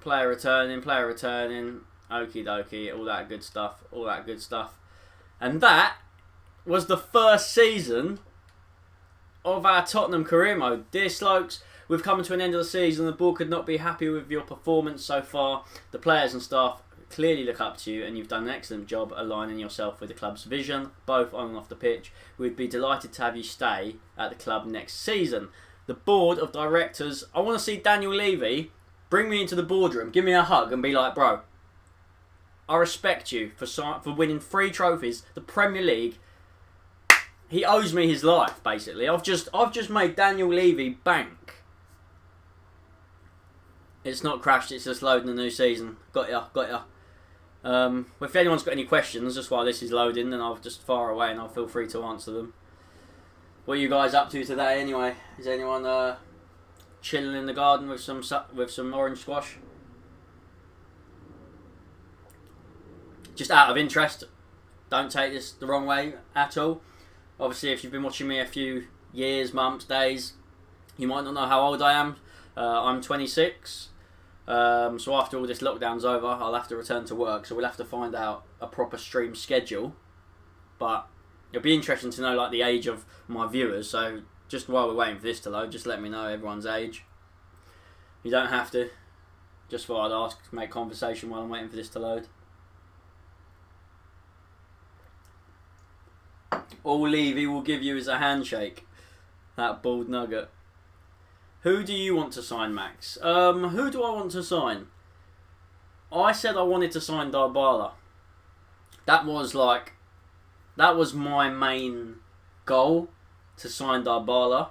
A: Player returning. Okie dokie, all that good stuff, all that good stuff. And that was the first season of our Tottenham career mode. Dear Slokes, we've come to an end of the season. The board could not be happy with your performance so far. The players and staff clearly look up to you, and you've done an excellent job aligning yourself with the club's vision, both on and off the pitch. We'd be delighted to have you stay at the club next season. The board of directors, I want to see Daniel Levy bring me into the boardroom, give me a hug and be like, bro, I respect you for winning 3 trophies, the Premier League. He owes me his life, basically. I've just made Daniel Levy bank. It's not crashed, it's just loading a new season. Got ya. If anyone's got any questions just while this is loading, then I'll just fire away and I'll feel free to answer them. What are you guys up to today anyway? Is anyone chilling in the garden with some orange squash? Just out of interest, don't take this the wrong way at all. Obviously, if you've been watching me a few years, months, days, you might not know how old I am. I'm 26. So after all this lockdown's over, I'll have to return to work. So we'll have to find out a proper stream schedule. But it'll be interesting to know like the age of my viewers. So just while we're waiting for this to load, just let me know everyone's age. You don't have to. Just thought I'd ask, make conversation while I'm waiting for this to load. All Levy will give you is a handshake. That bald nugget. Who do you want to sign, Max? Who do I want to sign? I said I wanted to sign Dybala. That was my main goal, to sign Dybala.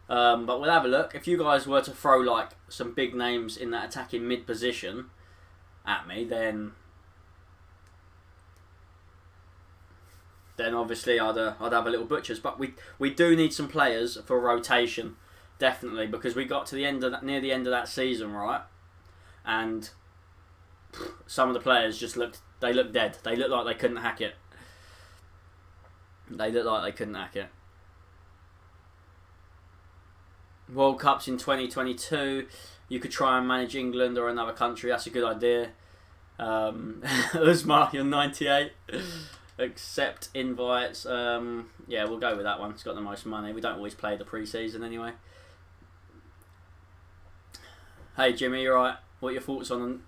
A: But we'll have a look. If you guys were to throw like some big names in that attacking mid position at me, then obviously I'd have a little butchers. But we do need some players for rotation, definitely, because we got to the end of near the end of that season, right? And some of the players just looked dead. They looked like they couldn't hack it. World Cups in 2022. You could try and manage England or another country. That's a good idea. Usma, you're 98. Accept invites. Yeah, we'll go with that one. It's got the most money. We don't always play the pre-season anyway. Hey Jimmy, you're right. What are your thoughts on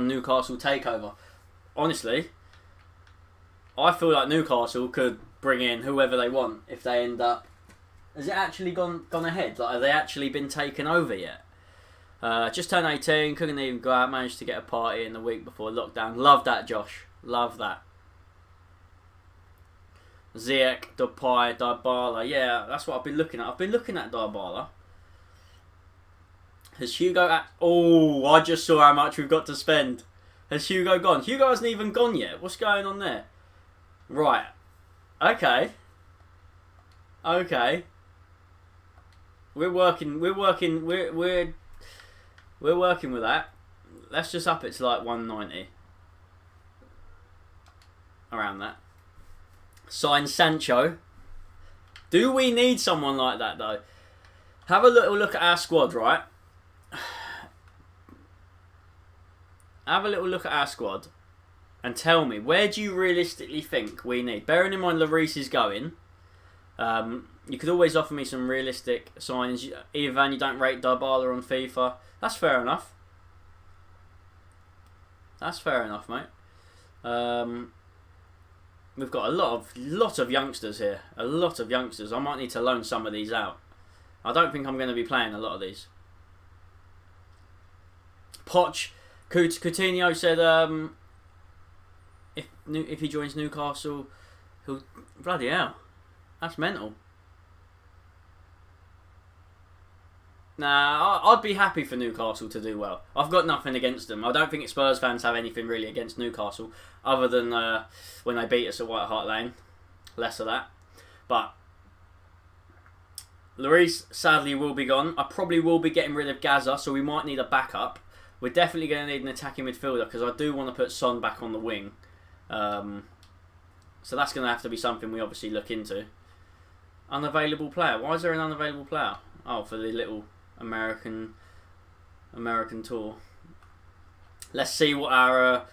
A: Newcastle takeover? Honestly, I feel like Newcastle could bring in whoever they want if they end up. Has it actually gone ahead? Like, have they actually been taken over yet? Just turned 18, couldn't even go out. Managed to get a party in the week before lockdown. Love that, Josh. Love that. Ziyech, Depay, Dybala. Yeah, that's what I've been looking at. I've been looking at Dybala. Has Hugo... Oh, I just saw how much we've got to spend. Has Hugo gone? Hugo hasn't even gone yet. What's going on there? Right. Okay. We're working with that. Let's just up it to like 190. Around that. Sign Sancho. Do we need someone like that though? Have a little look at our squad, right? Have a little look at our squad and tell me, where do you realistically think we need? Bearing in mind Lloris is going, you could always offer me some realistic signings. Ivan, you don't rate Dybala on FIFA. That's fair enough. That's fair enough, mate. We've got a lot of youngsters here. A lot of youngsters. I might need to loan some of these out. I don't think I'm going to be playing a lot of these. Poch, Coutinho said if he joins Newcastle, he'll... Bloody hell. That's mental. Nah, I'd be happy for Newcastle to do well. I've got nothing against them. I don't think Spurs fans have anything really against Newcastle, other than when they beat us at White Hart Lane. Less of that. But Lloris sadly will be gone. I probably will be getting rid of Gaza, so we might need a backup. We're definitely going to need an attacking midfielder, because I do want to put Son back on the wing. So that's going to have to be something we obviously look into. Unavailable player. Why is there an unavailable player? Oh, for the little American tour. let's see what our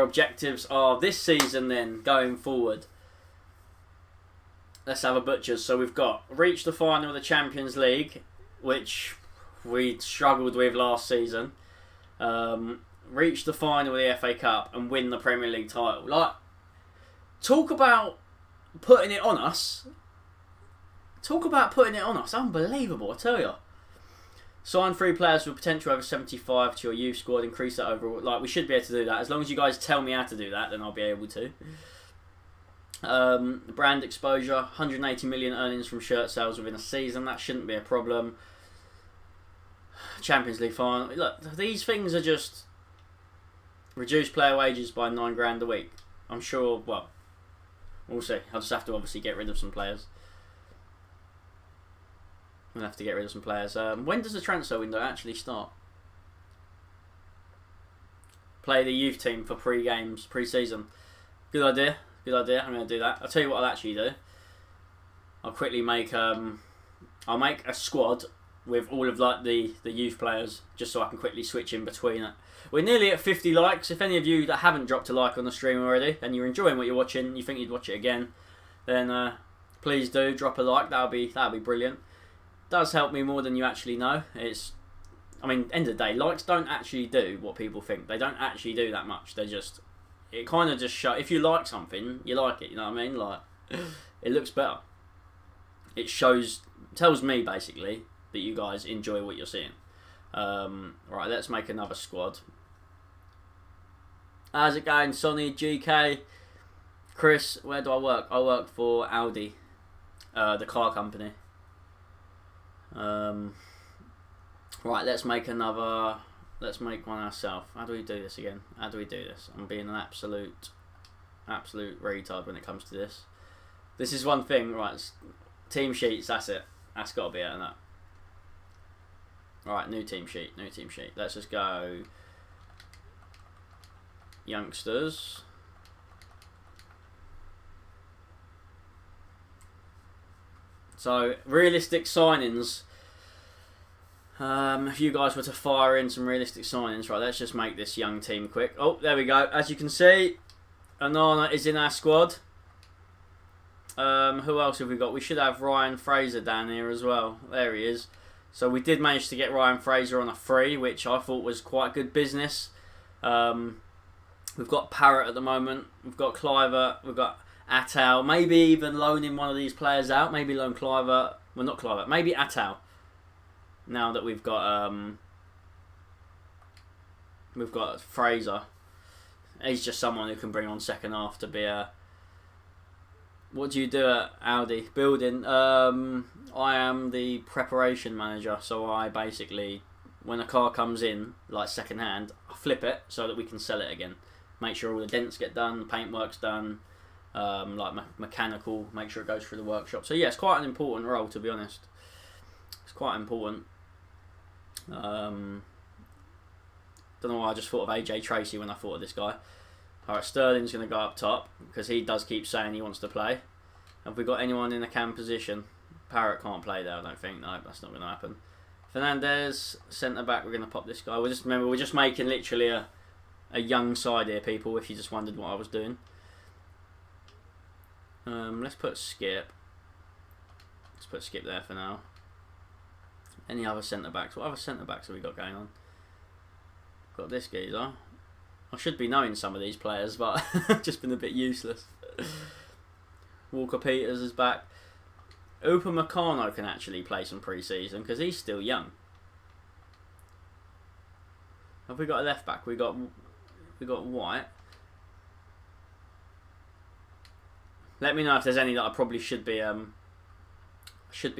A: objectives are this season then, going forward. Let's have a butchers. So we've got reach the final of the Champions League, which we struggled with last season. Reach the final of the FA Cup and win the Premier League title. Like, talk about putting it on us. Unbelievable, I tell you. Sign 3 players with potential over 75 to your youth squad. Increase that overall. Like, we should be able to do that. As long as you guys tell me how to do that, then I'll be able to. Brand exposure. 180 million earnings from shirt sales within a season. That shouldn't be a problem. Champions League final. Look, these things are just... Reduce player wages by £9 a week. I'm sure, well, we'll see. I'll just have to obviously get rid of some players. We'll have to get rid of some players. When does the transfer window actually start? Play the youth team for pre-games, pre-season. Good idea. Good idea. I'm going to do that. I'll tell you what I'll actually do. I'll quickly make... I'll make a squad with all of like the youth players, just so I can quickly switch in between it. We're nearly at 50 likes. If any of you that haven't dropped a like on the stream already and you're enjoying what you're watching, you think you'd watch it again, then please do drop a like. That'll be brilliant. Does help me more than you actually know. I mean, end of the day, likes don't actually do what people think. They don't actually do that much. It kind of just show. If you like something, you like it. You know what I mean? Like, it looks better. It tells me basically that you guys enjoy what you're seeing. Right, let's make another squad. How's it going, Sonny, GK, Chris? Where do I work? I work for Audi, the car company. Right, let's make another. Let's make one ourselves. How do we do this again? How do we do this? I'm being an absolute retard when it comes to this. This is one thing, right? Team sheets. That's it. That's got to be it, and that. Right, new team sheet. Let's just go youngsters. So, realistic signings. If you guys were to fire in some realistic signings, right, let's just make this young team quick. Oh, there we go. As you can see, Anana is in our squad. Who else have we got? We should have Ryan Fraser down here as well. There he is. So we did manage to get Ryan Fraser on a free, which I thought was quite good business. We've got Parrott at the moment. We've got Cliver. We've got Attal. Maybe even loaning one of these players out. Maybe loan Cliver. Well, not Cliver. Maybe Attal. Now that we've got Fraser. He's just someone who can bring on second half to be a... What do you do at Audi? Building. I am the preparation manager, so I basically, when a car comes in, like second hand, I flip it so that we can sell it again. Make sure all the dents get done, the paintwork's done, like mechanical, make sure it goes through the workshop. So yeah, it's quite an important role, to be honest. It's quite important. Don't know why I just thought of AJ Tracy when I thought of this guy. Alright, Sterling's going to go up top because he does keep saying he wants to play. Have we got anyone in the cam position? Parrott can't play there, I don't think. No, that's not going to happen. Fernandez, centre back. We're going to pop this guy. We're just making literally a young side here, people. If you just wondered what I was doing. Let's put Skip. Let's put Skip there for now. Any other centre backs? What other centre backs have we got going on? Got this geezer. I should be knowing some of these players, but I've just been a bit useless. Walker Peters is back. Upamecano can actually play some pre-season because he's still young. Have we got a left back? We got White. Let me know if there's any that I probably should be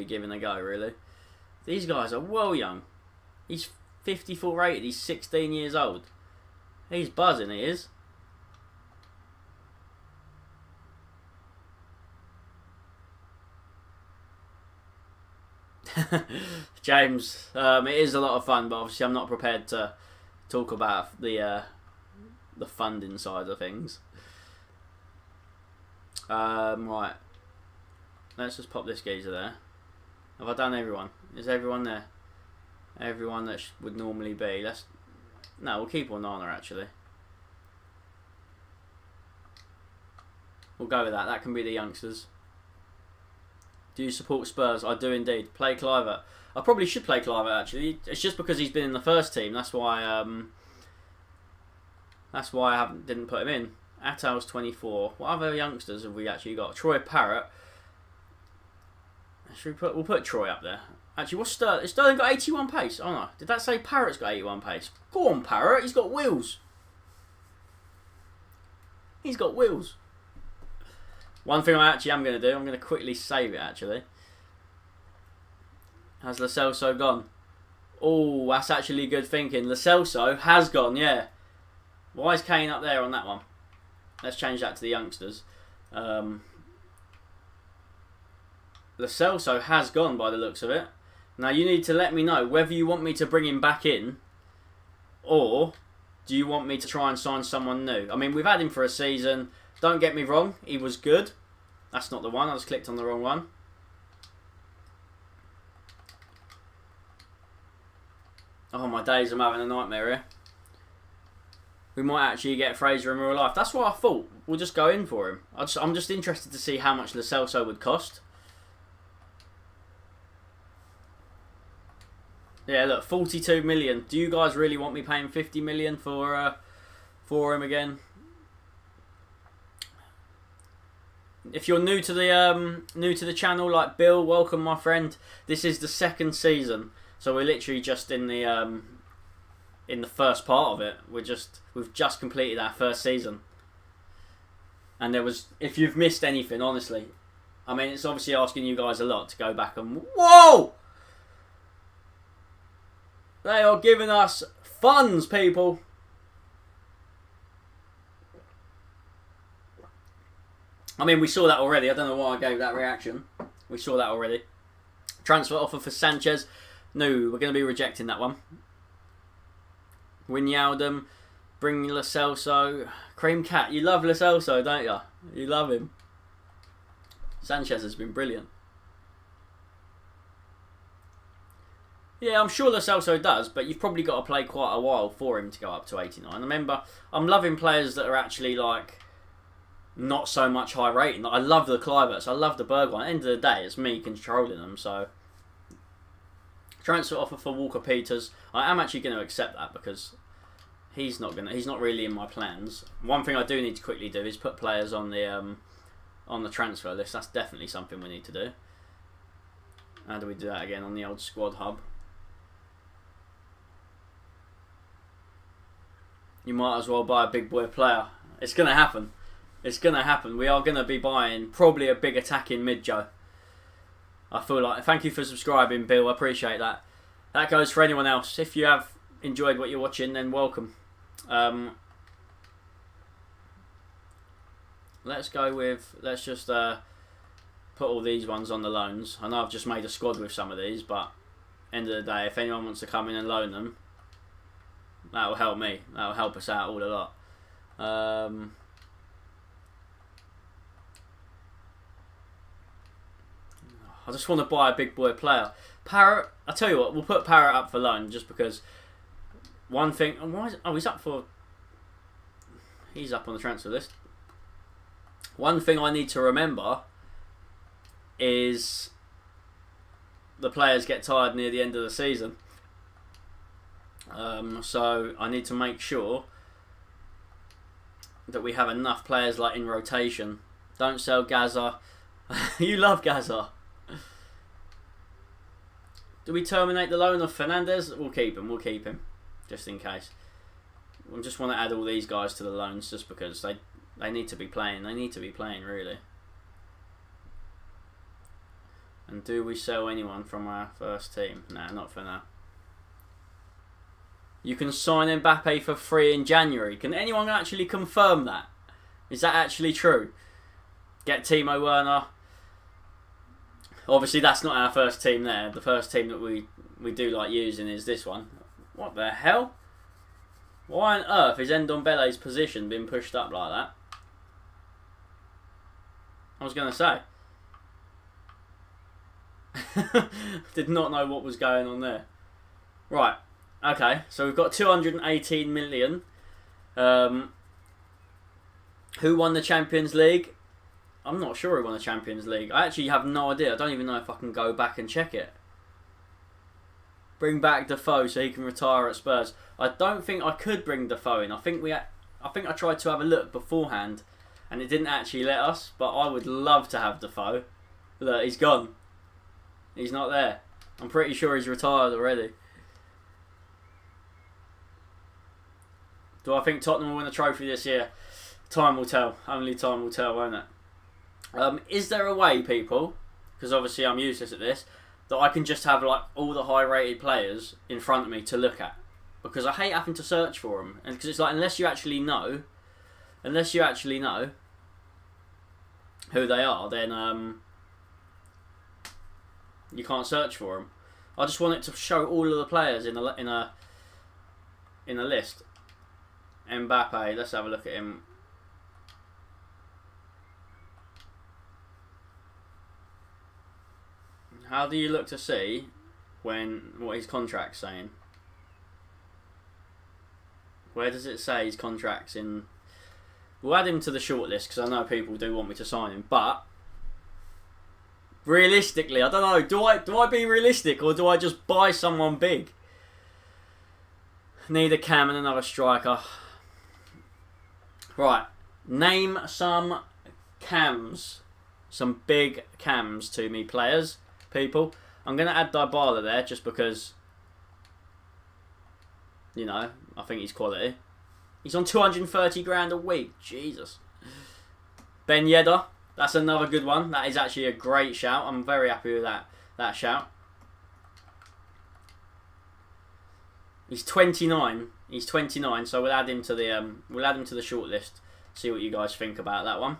A: giving a go. Really, these guys are well young. He's 54 rated. He's 16 years old. He's buzzing, he is. James, it is a lot of fun, but obviously I'm not prepared to talk about the funding side of things. Right. Let's just pop this geezer there. Have I done everyone? Is everyone there? Everyone that would normally be. No, we'll keep Onana actually. We'll go with that. That can be the youngsters. Do you support Spurs? I do indeed. Play Clivert. I probably should play Clivert actually. It's just because he's been in the first team. That's why. That's why I didn't put him in. Attal's 24. What other youngsters have we actually got? Troy Parrott. We'll put Troy up there. Actually, what's Sterling? Has Sterling got 81 pace? Oh no. Did that say Parrott's got 81 pace? Go on, Parrott. He's got wheels. He's got wheels. One thing I actually am going to do, I'm going to quickly save it actually. Has Lo Celso gone? Oh, that's actually good thinking. Lo Celso has gone, yeah. Why is Kane up there on that one? Let's change that to the youngsters. Lo Celso has gone by the looks of it. Now you need to let me know whether you want me to bring him back in or do you want me to try and sign someone new. I mean, we've had him for a season. Don't get me wrong, he was good. That's not the one, I just clicked on the wrong one. Oh my days, I'm having a nightmare here. We might actually get Fraser in real life. That's what I thought. We'll just go in for him. I'm just interested to see how much Lo Celso would cost. Yeah, look, 42 million. Do you guys really want me paying 50 million for him again? If you're new to the channel, like Bill, welcome, my friend. This is the second season, so we're literally just in the first part of it. We've just completed our first season, and if you've missed anything, honestly, I mean, it's obviously asking you guys a lot to go back and whoa, they are giving us funds, people. I mean, we saw that already. I don't know why I gave that reaction. We saw that already. Transfer offer for Sanchez. No, we're going to be rejecting that one. Wijnaldum. Bring Lo Celso. Cream Cat. You love Lo Celso, don't you? You love him. Sanchez has been brilliant. Yeah, I'm sure Lo Celso does, but you've probably got to play quite a while for him to go up to 89. Remember, I'm loving players that are actually like not so much high rating. I love the Cliverts, I love the Bergwijn. At the end of the day, it's me controlling them. So, transfer offer for Walker Peters. I am actually going to accept that because he's not really in my plans. One thing I do need to quickly do is put players on the transfer list. That's definitely something we need to do. How do we do that again on the old squad hub? You might as well buy a big boy player. It's going to happen. It's going to happen. We are going to be buying probably a big attacking mid, Joe. I feel like... Thank you for subscribing, Bill. I appreciate that. That goes for anyone else. If you have enjoyed what you're watching, then welcome. Let's go with... Let's just put all these ones on the loans. I know I've just made a squad with some of these, but end of the day, if anyone wants to come in and loan them, that will help me. That will help us out all a lot. I just want to buy a big boy player. Parrott, I'll tell you what, we'll put Parrott up for loan just because one thing... he's up for... He's up on the transfer list. One thing I need to remember is the players get tired near the end of the season. So I need to make sure that we have enough players like in rotation. Don't sell Gaza. You love Gaza. Do we terminate the loan of Fernandez? We'll keep him. We'll keep him, just in case. We just want to add all these guys to the loans, just because they need to be playing. They need to be playing, really. And do we sell anyone from our first team? Nah, not for now. You can sign Mbappe for free in January. Can anyone actually confirm that? Is that actually true? Get Timo Werner. Obviously, that's not our first team there. The first team that we do like using is this one. What the hell? Why on earth is Ndombele's position being pushed up like that? I was going to say. Did not know what was going on there. Right. Okay, so we've got 218 million. Who won the Champions League? I'm not sure who won the Champions League. I actually have no idea. I don't even know if I can go back and check it. Bring back Defoe so he can retire at Spurs. I don't think I could bring Defoe in. I think I tried to have a look beforehand, and it didn't actually let us. But I would love to have Defoe. Look, he's gone. He's not there. I'm pretty sure he's retired already. Do I think Tottenham will win a trophy this year? Time will tell. Only time will tell, won't it? Is there a way, people, because obviously I'm useless at this, that I can just have like all the high-rated players in front of me to look at? Because I hate having to search for them, and because it's like unless you actually know who they are, then you can't search for them. I just want it to show all of the players in a list. Mbappe, let's have a look at him. How do you look to see what his contract's saying? Where does it say his contract's in? We'll add him to the shortlist because I know people do want me to sign him, but realistically, I don't know. Do I be realistic or do I just buy someone big? Need a cam and another striker. Right, name some cams, some big cams to me, players. People, I'm going to add Dybala there just because, you know, I think he's quality. He's on 230 grand a week. Jesus. Ben Yedder, that's another good one. That is actually a great shout. I'm very happy with that shout. He's 29. He's 29, so we'll add him to the shortlist. See what you guys think about that one.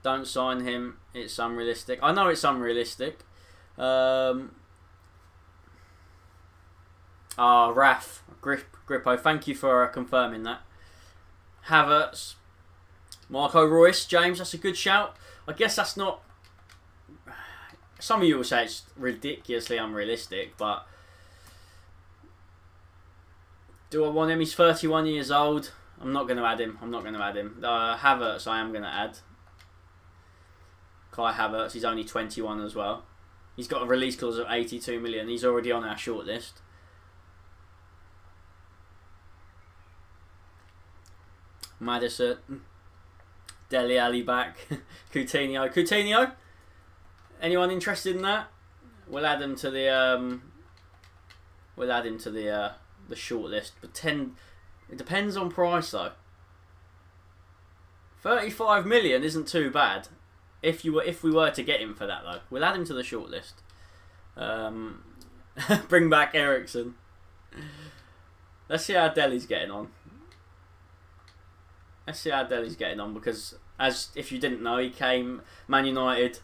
A: Don't sign him. It's unrealistic. I know it's unrealistic. Raf, Grippo, thank you for confirming that. Havertz, Marco Reus, James, that's a good shout. I guess that's not... Some of you will say it's ridiculously unrealistic, but... Do I want him? He's 31 years old. I'm not going to add him. Havertz, I am going to add. Kai Havertz, he's only 21 as well. He's got a release clause of 82 million. He's already on our shortlist. Maddison, Dele Alli back, Coutinho. Anyone interested in that? We'll add him to the the shortlist. But it depends on price though. 35 million isn't too bad. If we were to get him for that though, we'll add him to the shortlist. Bring back Ericsson. Let's see how Dele's getting on. Because as if you didn't know, he came Man United,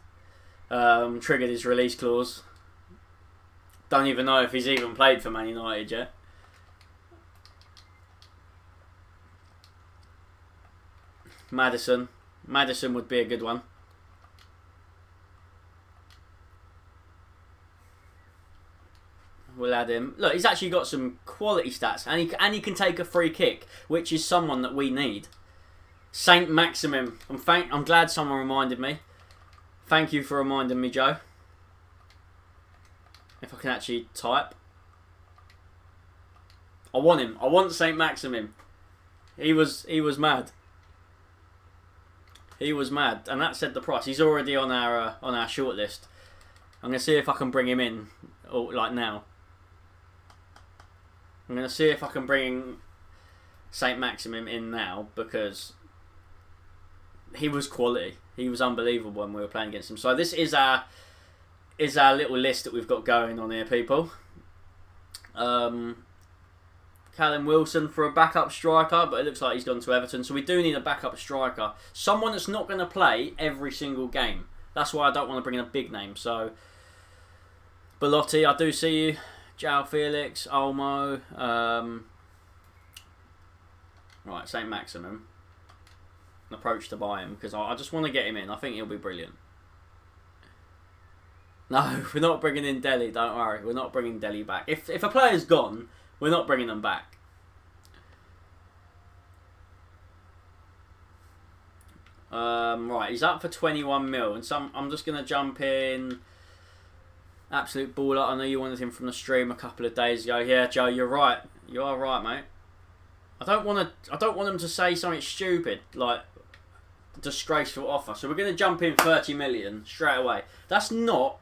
A: triggered his release clause. Don't even know if he's even played for Man United yet. Maddison would be a good one. We'll add him. Look, he's actually got some quality stats, and he can take a free kick, which is someone that we need. Saint Maximum. I'm glad someone reminded me. Thank you for reminding me, Joe. If I can actually type. I want him. I want Saint Maximum. He was mad. He was mad, and that said the price. He's already on our shortlist. I'm gonna see if I can bring him in, like now. I'm gonna see if I can bring Saint Maximum in now because he was quality. He was unbelievable when we were playing against him. So this is our little list that we've got going on here, people. Callum Wilson for a backup striker, but it looks like he's gone to Everton. So we do need a backup striker. Someone that's not going to play every single game. That's why I don't want to bring in a big name. So, Belotti, I do see you. João Felix, Olmo. Right, St. Maximum. An approach to buy him because I just want to get him in. I think he'll be brilliant. No, we're not bringing in Delhi. Don't worry, we're not bringing Delhi back. If a player's gone, we're not bringing them back. Right, he's up for 21 mil, and I'm just gonna jump in. Absolute baller. I know you wanted him from the stream a couple of days ago. Yeah, Joe, you're right. You are right, mate. I don't want them to say something stupid like disgraceful offer. So we're gonna jump in 30 million straight away. That's not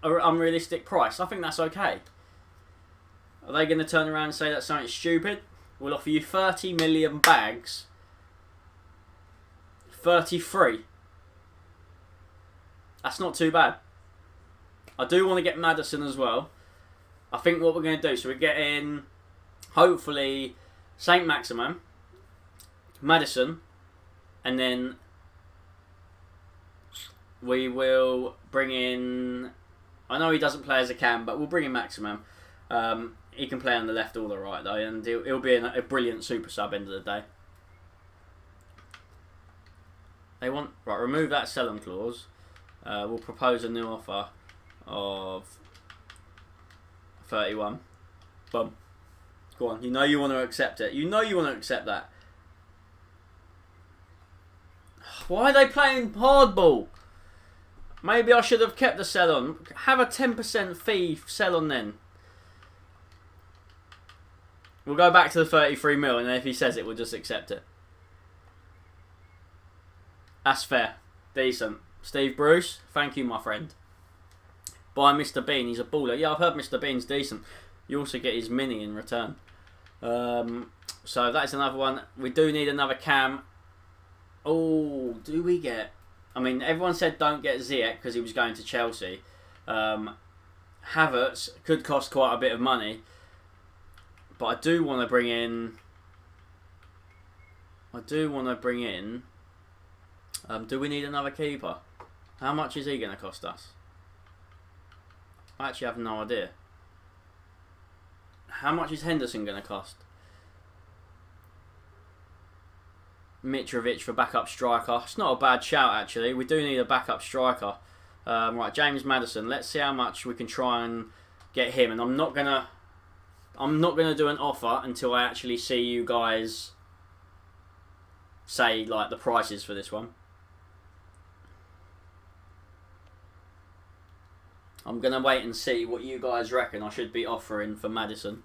A: an unrealistic price. I think that's okay. Are they going to turn around and say that's something stupid? We'll offer you 30 million bags. 33. That's not too bad. I do want to get Maddison as well. I think what we're going to do, so we're getting, hopefully, Saint Maximin, Maddison, and then we will bring in, I know he doesn't play as a cam, but we'll bring in Maximin. He can play on the left or the right though, and he'll be a brilliant super sub end of the day. They want, right, remove that sell-on clause. We'll propose a new offer of 31. Boom. Go on, you know you want to accept it. You know you want to accept that. Why are they playing hardball? Maybe I should have kept the sell-on. Have a 10% fee sell-on then. We'll go back to the 33 mil, and then if he says it, we'll just accept it. That's fair. Decent. Steve Bruce, thank you, my friend. Buy Mr. Bean, he's a baller. Yeah, I've heard Mr. Bean's decent. You also get his mini in return. So that's another one. We do need another cam. Oh, do we get... I mean, everyone said don't get Ziyech because he was going to Chelsea. Havertz could cost quite a bit of money. But I do want to bring in... do we need another keeper? How much is he going to cost us? I actually have no idea. How much is Henderson going to cost? Mitrovic for backup striker. It's not a bad shout actually. We do need a backup striker. Right, James Maddison. Let's see how much we can try and get him. And I'm not gonna do an offer until I actually see you guys say like the prices for this one. I'm gonna wait and see what you guys reckon I should be offering for Maddison.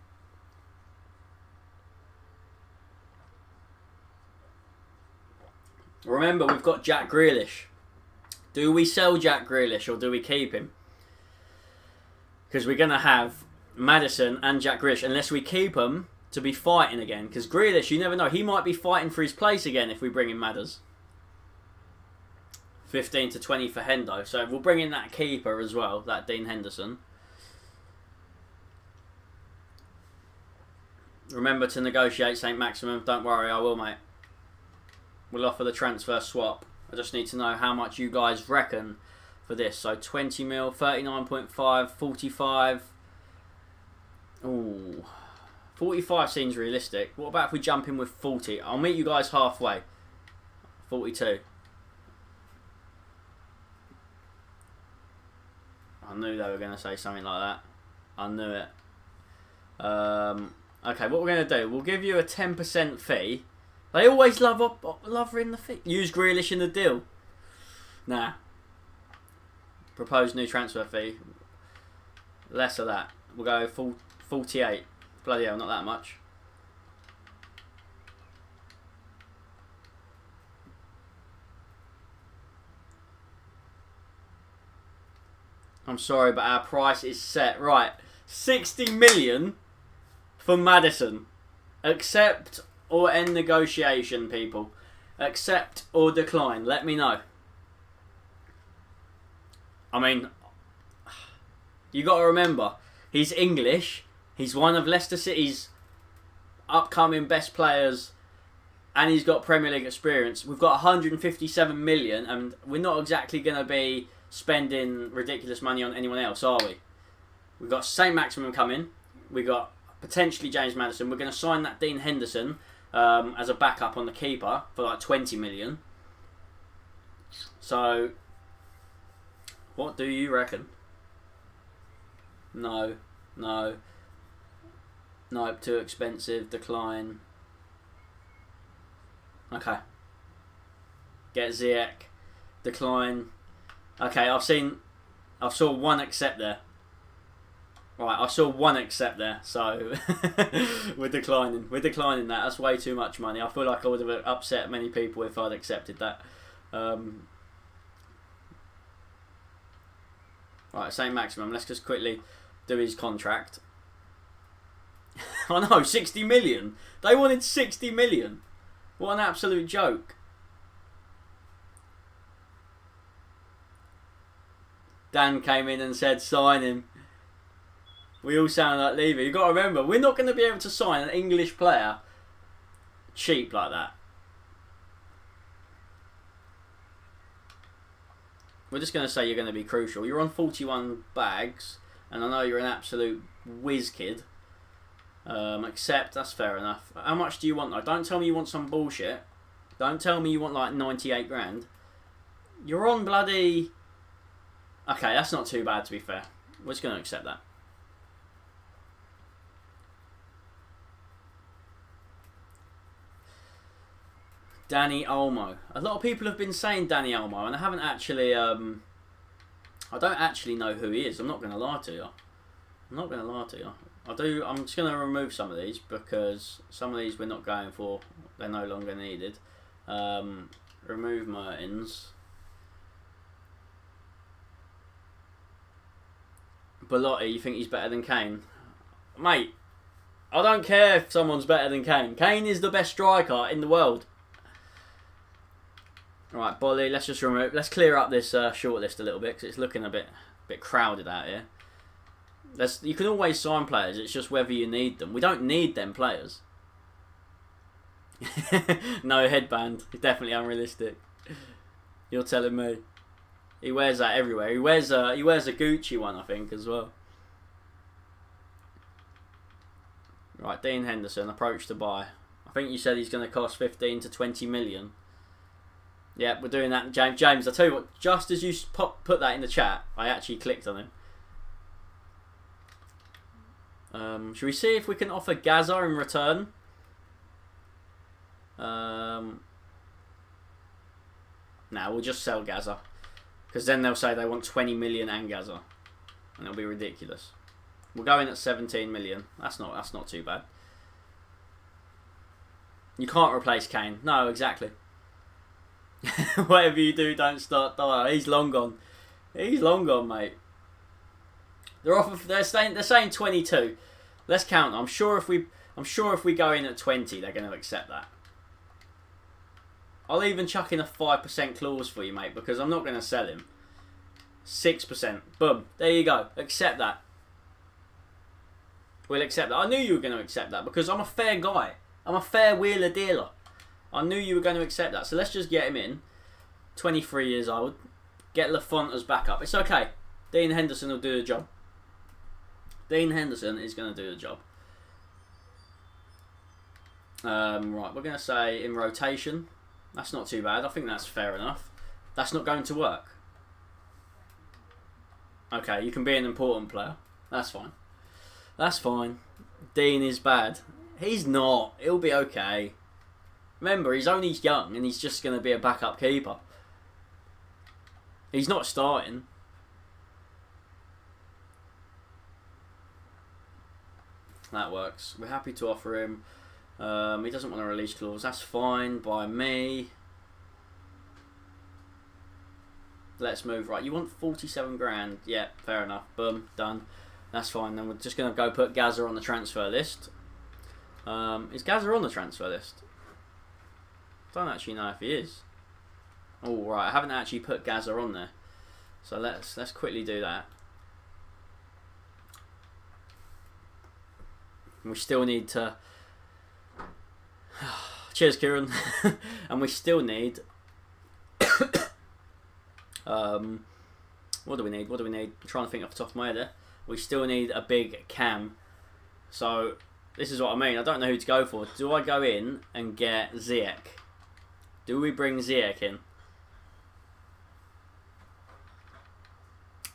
A: Remember, we've got Jack Grealish. Do we sell Jack Grealish or do we keep him? Because we're going to have Maddison and Jack Grealish, unless we keep him to be fighting again. Because Grealish, you never know. He might be fighting for his place again if we bring in Madders. 15 to 20 for Hendo. So we'll bring in that keeper as well, that Dean Henderson. Remember to negotiate St. Maximum. Don't worry, I will, mate. We'll offer the transfer swap. I just need to know how much you guys reckon for this. So 20 mil, 39.5, 45. Ooh. 45 seems realistic. What about if we jump in with 40? I'll meet you guys halfway. 42. I knew they were going to say something like that. I knew it. Okay, what we're going to do, we'll give you a 10% fee. They always love in the fee. Use Grealish in the deal. Nah. Proposed new transfer fee. Less of that. We'll go 48. Bloody hell, not that much. I'm sorry, but our price is set. Right. 60 million for Maddison. Accept or end negotiation, people. Accept or decline. Let me know. I mean, you got to remember, he's English. He's one of Leicester City's upcoming best players, and he's got Premier League experience. We've got 157 million, and we're not exactly going to be spending ridiculous money on anyone else, are we? We've got St. Maximum coming. We've got potentially James Maddison. We're going to sign that Dean Henderson as a backup on the keeper for like 20 million. So What do you reckon? No. Nope, too expensive. Decline. Okay. Get Ziyech. Decline. Okay, I saw one accept there. Right, I saw one accept there, so we're declining. We're declining that. That's way too much money. I feel like I would have upset many people if I'd accepted that. Right, St. Maximum. Let's just quickly do his contract. I know, 60 million. They wanted 60 million. What an absolute joke. Dan came in and said, sign him. We all sound like leaving. You've got to remember, we're not going to be able to sign an English player cheap like that. We're just going to say you're going to be crucial. You're on 41 bags, and I know you're an absolute whiz kid. Except, that's fair enough. How much do you want though? Don't tell me you want some bullshit. Don't tell me you want like 98 grand. You're on bloody... Okay, that's not too bad to be fair. We're just going to accept that. Danny Olmo. A lot of people have been saying Danny Olmo, and I haven't actually... I don't actually know who he is. I'm not going to lie to you. I'm just going to remove some of these because some of these we're not going for. They're no longer needed. Remove Mertens. Belotti, you think he's better than Kane? Mate, I don't care if someone's better than Kane. Kane is the best striker in the world. Right, Bolly, let's just remove... Let's clear up this shortlist a little bit because it's looking a bit crowded out here. You can always sign players, it's just whether you need them. We don't need them players. No headband, definitely unrealistic. You're telling me. He wears that everywhere. He wears a Gucci one, I think, as well. Right, Dean Henderson, approach to buy. I think you said he's going to cost 15 to 20 million. Yeah, we're doing that, James. James, I tell you what, just as you put that in the chat, I actually clicked on him. Should we see if we can offer Gaza in return? Nah, we'll just sell Gaza. Because then they'll say they want 20 million and Gaza. And it'll be ridiculous. We'll go in at 17 million. That's not too bad. You can't replace Kane. No, exactly. Whatever you do, don't start Dyer. He's long gone. He's long gone, mate. They're saying 22. Let's count. I'm sure if we go in at 20, they're going to accept that. I'll even chuck in a 5% clause for you, mate, because I'm not going to sell him. 6%. Boom. There you go. Accept that. We'll accept that. I knew you were going to accept that because I'm a fair guy. I'm a fair wheeler dealer. I knew you were going to accept that. So let's just get him in. 23 years old. Get Lafont as backup. It's okay. Dean Henderson will do the job. Dean Henderson is going to do the job. Right, we're going to say in rotation. That's not too bad. I think that's fair enough. That's not going to work. Okay, you can be an important player. That's fine. That's fine. Dean is bad. He's not. He'll be okay. Remember, he's only young and he's just going to be a backup keeper. He's not starting. That works. We're happy to offer him. He doesn't want a release clause. That's fine by me. Let's move. Right, you want 47 grand. Yeah, fair enough. Boom, done. That's fine. Then we're just going to go put Gaza on the transfer list. Is Gaza on the transfer list? I don't actually know if he is. Oh, right. I haven't actually put Gaza on there. So let's quickly do that. And we still need to... Cheers, Kieran. And we still need... what do we need? What do we need? I'm trying to think off the top of my head there. We still need a big cam. So, this is what I mean. I don't know who to go for. Do I go in and get Ziyech? Do we bring Ziyech in?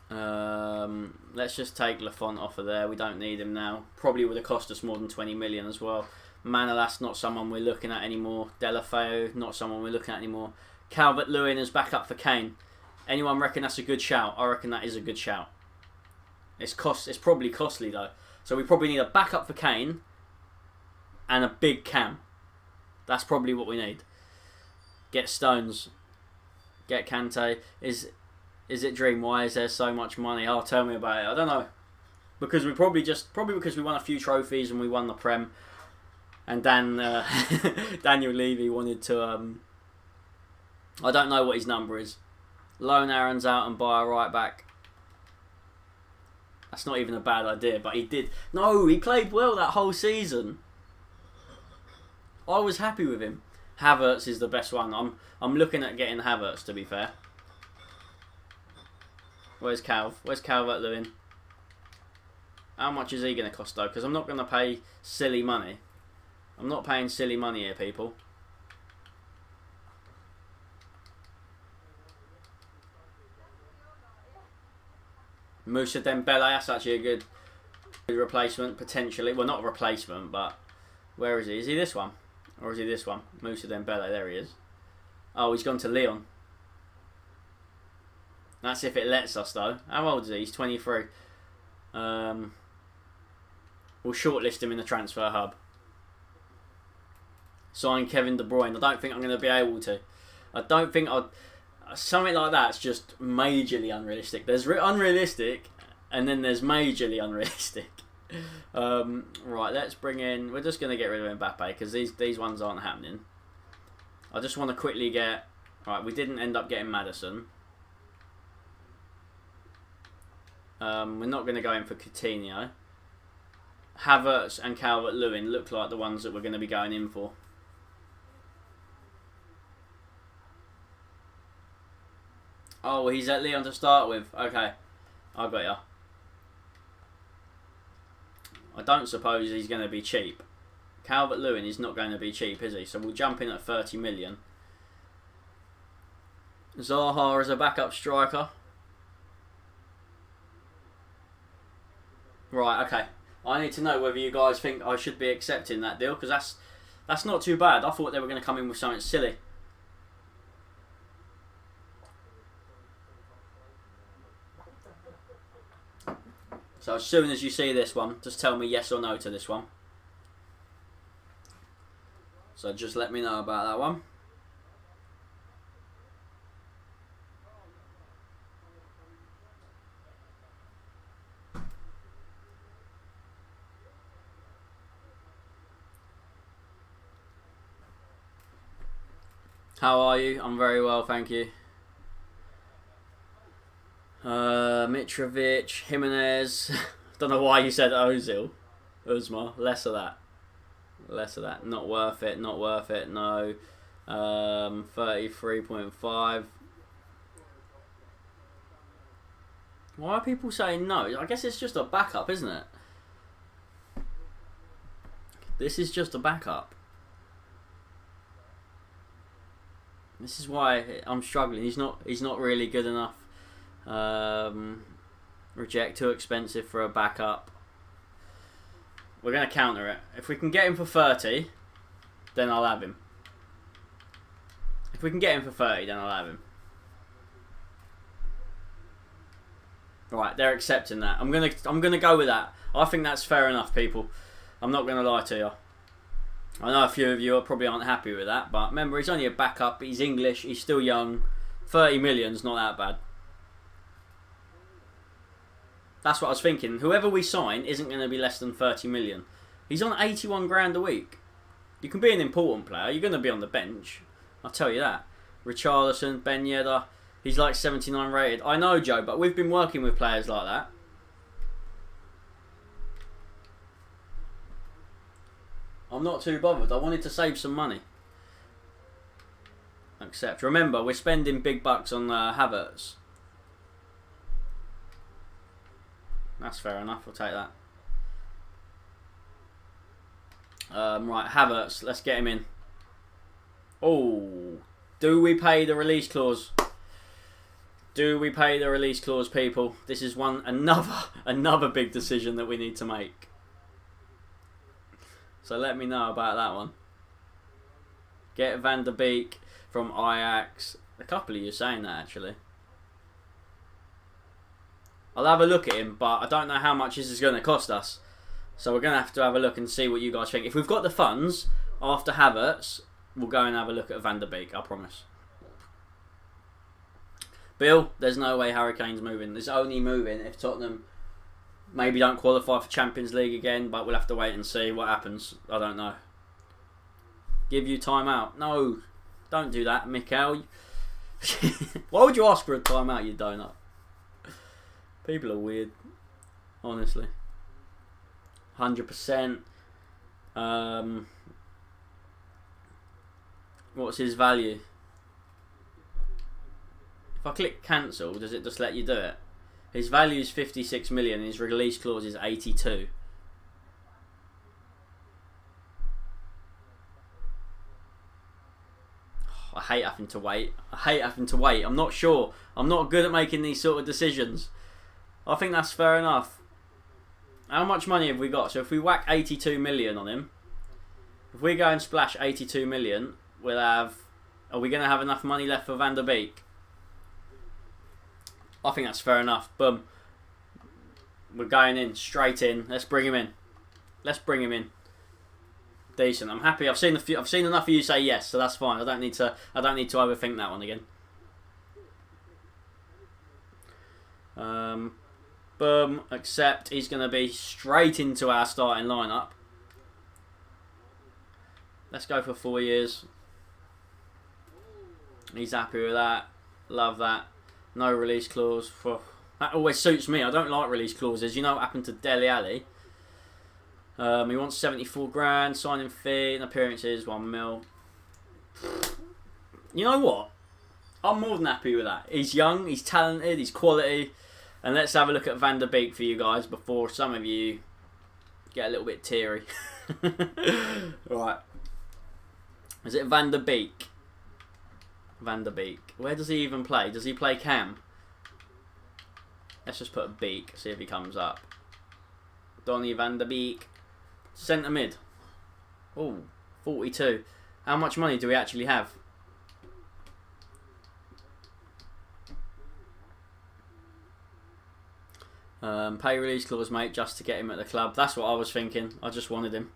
A: Let's just take Lafont off of there. We don't need him now. Probably would have cost us more than 20 million as well. Manolas, not someone we're looking at anymore. Delafeu, not someone we're looking at anymore. Calvert-Lewin is back up for Kane. Anyone reckon that's a good shout? I reckon that is a good shout. It's probably costly though. So we probably need a backup for Kane and a big cam. That's probably what we need. Get Stones. Get Kante. Is it Dream? Why is there so much money? Oh, tell me about it. I don't know. Because we probably because we won a few trophies and we won the Prem. And Daniel Levy wanted to I don't know what his number is. Loan Aaron's out and buy a right back. That's not even a bad idea, but he did. No, he played well that whole season. I was happy with him. Havertz is the best one. I'm looking at getting Havertz, to be fair. Where's Calvert-Lewin? How much is he going to cost though? Because I'm not going to pay silly money. I'm not paying silly money here, people. Moussa Dembele, that's actually a good replacement, potentially. Well, not a replacement, but where is he? Is he this one? Or is he this one? Moussa Dembele, there he is. Oh, he's gone to Lyon. That's if it lets us, though. How old is he? He's 23. We'll shortlist him in the transfer hub. Sign Kevin De Bruyne. I don't think I'm going to be able to. I don't think I'd... Something like that's just majorly unrealistic. There's unrealistic, and then there's majorly unrealistic. Right, let's bring in... We're just going to get rid of Mbappe, because these ones aren't happening. I just want to quickly get... Right, we didn't end up getting Maddison. We're not going to go in for Coutinho. Havertz and Calvert-Lewin look like the ones that we're going to be going in for. Oh, he's at Lyon to start with. Okay, I got ya. I don't suppose he's going to be cheap. Calvert-Lewin is not going to be cheap, is he? So we'll jump in at 30 million. Zaha as a backup striker. Right, okay. I need to know whether you guys think I should be accepting that deal, because that's not too bad. I thought they were going to come in with something silly. So as soon as you see this one, just tell me yes or no to this one. So just let me know about that one. How are you? I'm very well, thank you. Mitrovic, Jimenez. Don't know why you said Ozil. Uzma. Less of that. Less of that. Not worth it. Not worth it. No. 33.5. Why are people saying no? I guess it's just a backup, isn't it? This is just a backup. This is why I'm struggling. He's not really good enough. Reject, too expensive for a backup. We're going to counter it. If we can get him for 30, then I'll have him. If we can get him for 30, then I'll have him. Right, they're accepting that. I'm gonna go with that. I think that's fair enough, people. I'm not going to lie to you. I know a few of you probably aren't happy with that, but remember, he's only a backup. He's English. He's still young. 30 million's not that bad. That's what I was thinking. Whoever we sign isn't going to be less than 30 million. He's on 81 grand a week. You can be an important player. You're going to be on the bench. I'll tell you that. Richarlison, Ben Yedder. He's like 79 rated. I know, Joe, but we've been working with players like that. I'm not too bothered. I wanted to save some money. Accept. Remember, we're spending big bucks on Havertz. That's fair enough. We'll take that. Right, Havertz. Let's get him in. Oh, do we pay the release clause? Do we pay the release clause, people? This is another big decision that we need to make. So let me know about that one. Get Van der Beek from Ajax. A couple of you saying that, actually. I'll have a look at him, but I don't know how much this is going to cost us. So we're going to have a look and see what you guys think. If we've got the funds, after Havertz, we'll go and have a look at Van der Beek, I promise. Bill, there's no way Harry Kane's moving. It's only moving if Tottenham maybe don't qualify for Champions League again, but we'll have to wait and see what happens. I don't know. Give you time out. No, don't do that, Mikel. Why would you ask for a timeout, you donut? People are weird, honestly. 100%. What's his value? If I click cancel, does it just let you do it? His value is 56 million and his release clause is 82. I hate having to wait. I'm not sure. I'm not good at making these sort of decisions. I think that's fair enough. How much money have we got? So if we whack 82 million on him, if we go and splash 82 million, we'll have... Are we going to have enough money left for Van der Beek? I think that's fair enough. Boom. We're going in, straight in. Let's bring him in. Decent. I'm happy. I've seen enough of you say yes, so that's fine. I don't need to overthink that one again. Boom. Accept. He's going to be straight into our starting lineup. Let's go for 4 years. He's happy with that. Love that. No release clause. That always suits me. I don't like release clauses. You know what happened to Dele Alli? He wants 74 grand, signing fee, and appearances, 1 mil. You know what? I'm more than happy with that. He's young, he's talented, he's quality. And let's have a look at Van der Beek for you guys before some of you get a little bit teary. Right. Is it Van der Beek? Van der Beek. Where does he even play? Does he play Cam? Let's just put a Beek, see if he comes up. Donny Van der Beek. Centre mid. Oh, 42. How much money do we actually have? Pay release clause, mate, just to get him at the club. That's what I was thinking. I just wanted him.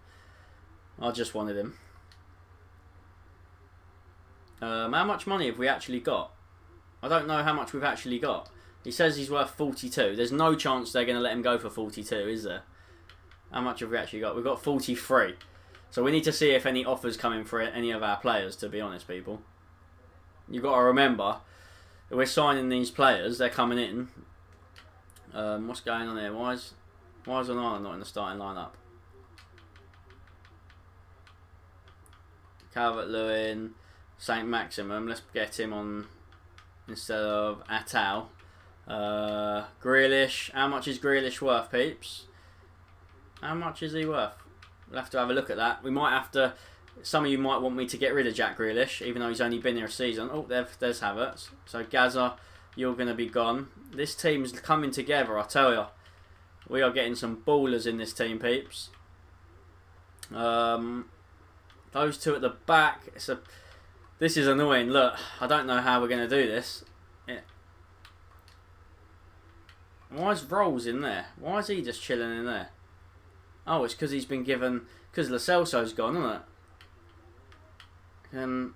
A: How much money have we actually got? I don't know how much we've actually got. He says he's worth 42. There's no chance they're going to let him go for 42, is there? How much have we actually got? We've got 43. So we need to see if any offers come in for any of our players, to be honest, people. You've got to remember, if we're signing these players, they're coming in. What's going on here? Why is Onana not in the starting lineup? Calvert-Lewin, Saint Maximum. Let's get him on instead of Atal. Grealish. How much is Grealish worth, peeps? How much is he worth? We'll have to have a look at that. We might have to... Some of you might want me to get rid of Jack Grealish, even though he's only been here a season. Oh, there's Havertz. So Gaza, you're going to be gone. This team's coming together, I tell you. We are getting some ballers in this team, peeps. Those two at the back. This is annoying. Look, I don't know how we're going to do this. Why is Rolls in there? Why is he just chilling in there? Oh, it's because he's been given... Because Lo Celso's gone, isn't it?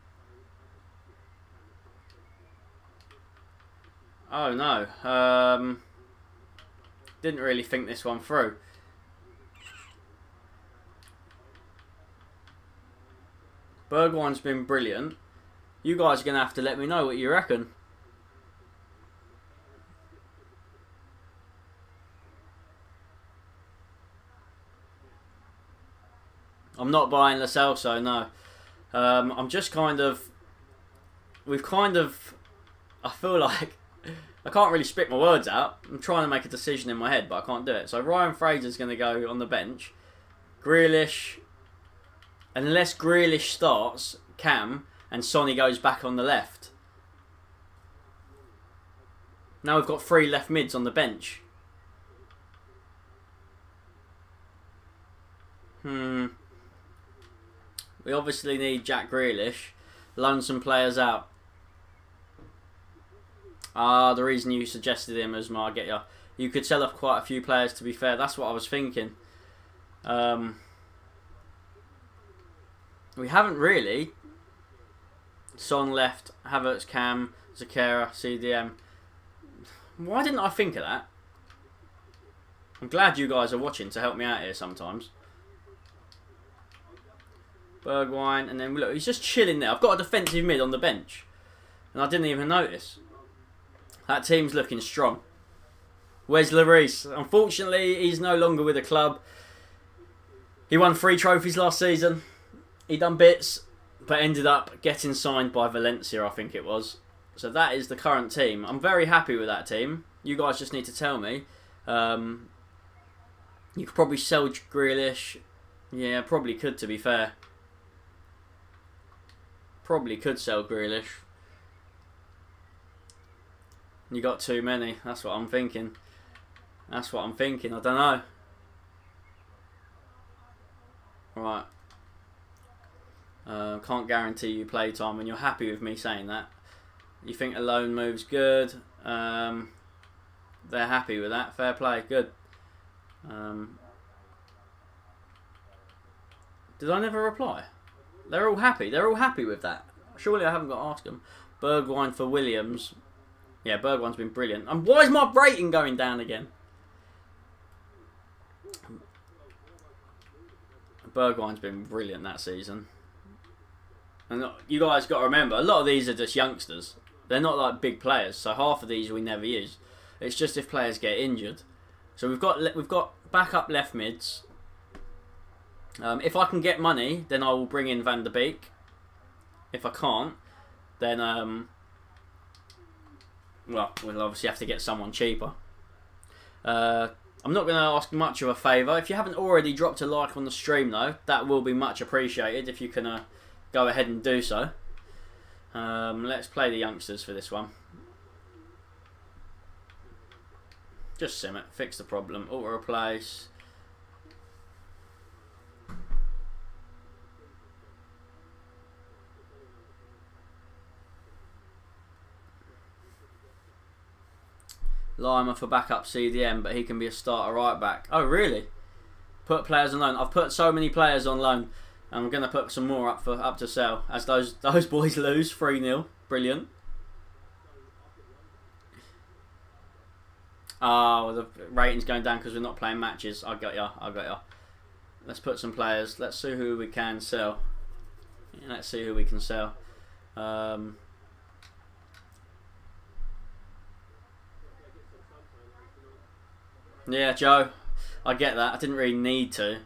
A: Oh, no. Didn't really think this one through. Bergwijn's been brilliant. You guys are going to have to let me know what you reckon. I'm not buying Lo Celso, no. I'm just kind of... I feel like... I can't really spit my words out. I'm trying to make a decision in my head, but I can't do it. So Ryan Fraser's going to go on the bench. Grealish... Unless Grealish starts, Cam, and Sonny goes back on the left. Now we've got 3 left mids on the bench. We obviously need Jack Grealish. Loan some players out. The reason you suggested him as I get you. You could sell off quite a few players, to be fair. That's what I was thinking. We haven't really. Son left, Havertz, Cam, Zakera, CDM. Why didn't I think of that? I'm glad you guys are watching to help me out here sometimes. Bergwijn, and then look, he's just chilling there. I've got a defensive mid on the bench, and I didn't even notice. That team's looking strong. Where's Lloris? Unfortunately, he's no longer with the club. He won 3 trophies last season. He done bits, but ended up getting signed by Valencia, I think it was. So that is the current team. I'm very happy with that team. You guys just need to tell me. You could probably sell Grealish. Yeah, probably could, to be fair. Probably could sell Grealish. You got too many. That's what I'm thinking. That's what I'm thinking. I don't know. Right. Can't guarantee you play time, and you're happy with me saying that. You think a loan move's good. They're happy with that. Fair play. Good. Did I never reply? They're all happy. They're all happy with that. Surely I haven't got to ask them. Bergwijn for Williams. Yeah, Bergwijn's been brilliant. And why is my rating going down again? Bergwijn's been brilliant that season. And you guys got to remember, a lot of these are just youngsters. They're not like big players, so half of these we never use. It's just if players get injured. So we've got backup left mids. If I can get money, then I will bring in Van der Beek. If I can't, then well, we'll obviously have to get someone cheaper. I'm not going to ask much of a favour. If you haven't already dropped a like on the stream though, that will be much appreciated if you can go ahead and do so. Let's play the youngsters for this one. Just sim it, fix the problem, auto replace. Lima for backup CDM, but he can be a starter right back. Oh really? Put players on loan. I've put so many players on loan. I'm going to put some more up to sell as those boys lose 3-0. Brilliant. Oh, the rating's going down because we're not playing matches. I got ya. Let's put some players. Let's see who we can sell. Yeah, let's see who we can sell. Yeah, Joe. I get that. I didn't really need to.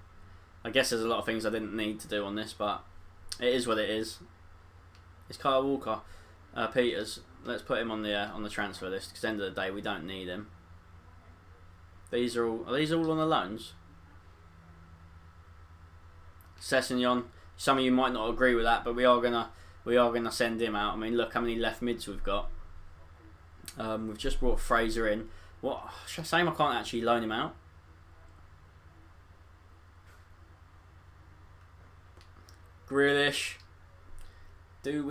A: I guess there's a lot of things I didn't need to do on this, but it is what it is. It's Kyle Walker, Peters. Let's put him on the transfer list because at the end of the day we don't need him. Are these all on the loans? Sessegnon. Some of you might not agree with that, but we are gonna send him out. I mean, look how many left mids we've got. We've just brought Fraser in. What? Shame I can't actually loan him out. Grealish. Do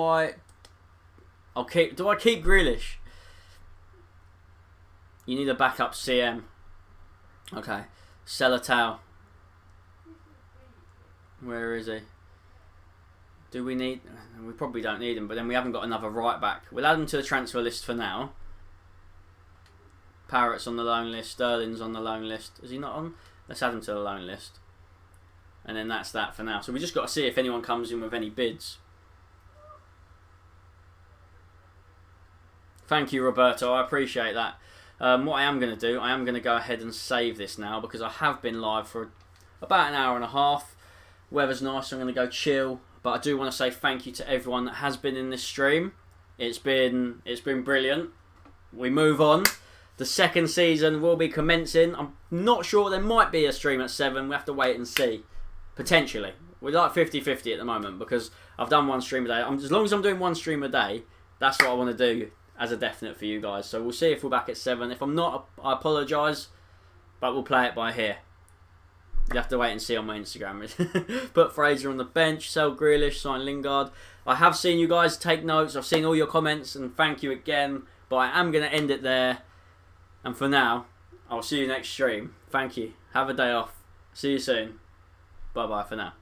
A: I keep Grealish? You need a backup CM. Okay. Selatau. Where is he? Do we need... We probably don't need him, but then we haven't got another right back. We'll add him to the transfer list for now. Parrott's on the loan list. Sterling's on the loan list. Is he not on? Let's add him to the loan list. And then that's that for now. So we just got to see if anyone comes in with any bids. Thank you, Roberto. I appreciate that. What I am going to do, I am going to go ahead and save this now because I have been live for about an hour and a half. Weather's nice, so I'm going to go chill. But I do want to say thank you to everyone that has been in this stream. It's been brilliant. We move on. The second season will be commencing. I'm not sure. There might be a stream at 7. We have to wait and see. Potentially. We're like 50-50 at the moment because I've done one stream a day. As long as I'm doing one stream a day, that's what I want to do. as a definite for you guys. So we'll see if we're back at 7. If I'm not, I apologise, but we'll play it by here. You have to wait and see on my Instagram. Put Fraser on the bench, sell Grealish, sign Lingard. I have seen you guys take notes. I've seen all your comments, and thank you again. But I am going to end it there. And for now, I'll see you next stream. Thank you. Have a day off. See you soon. Bye-bye for now.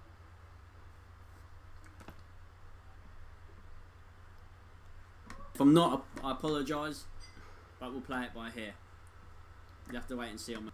A: If I'm not, I apologise, but we'll play it by here. You have to wait and see on my...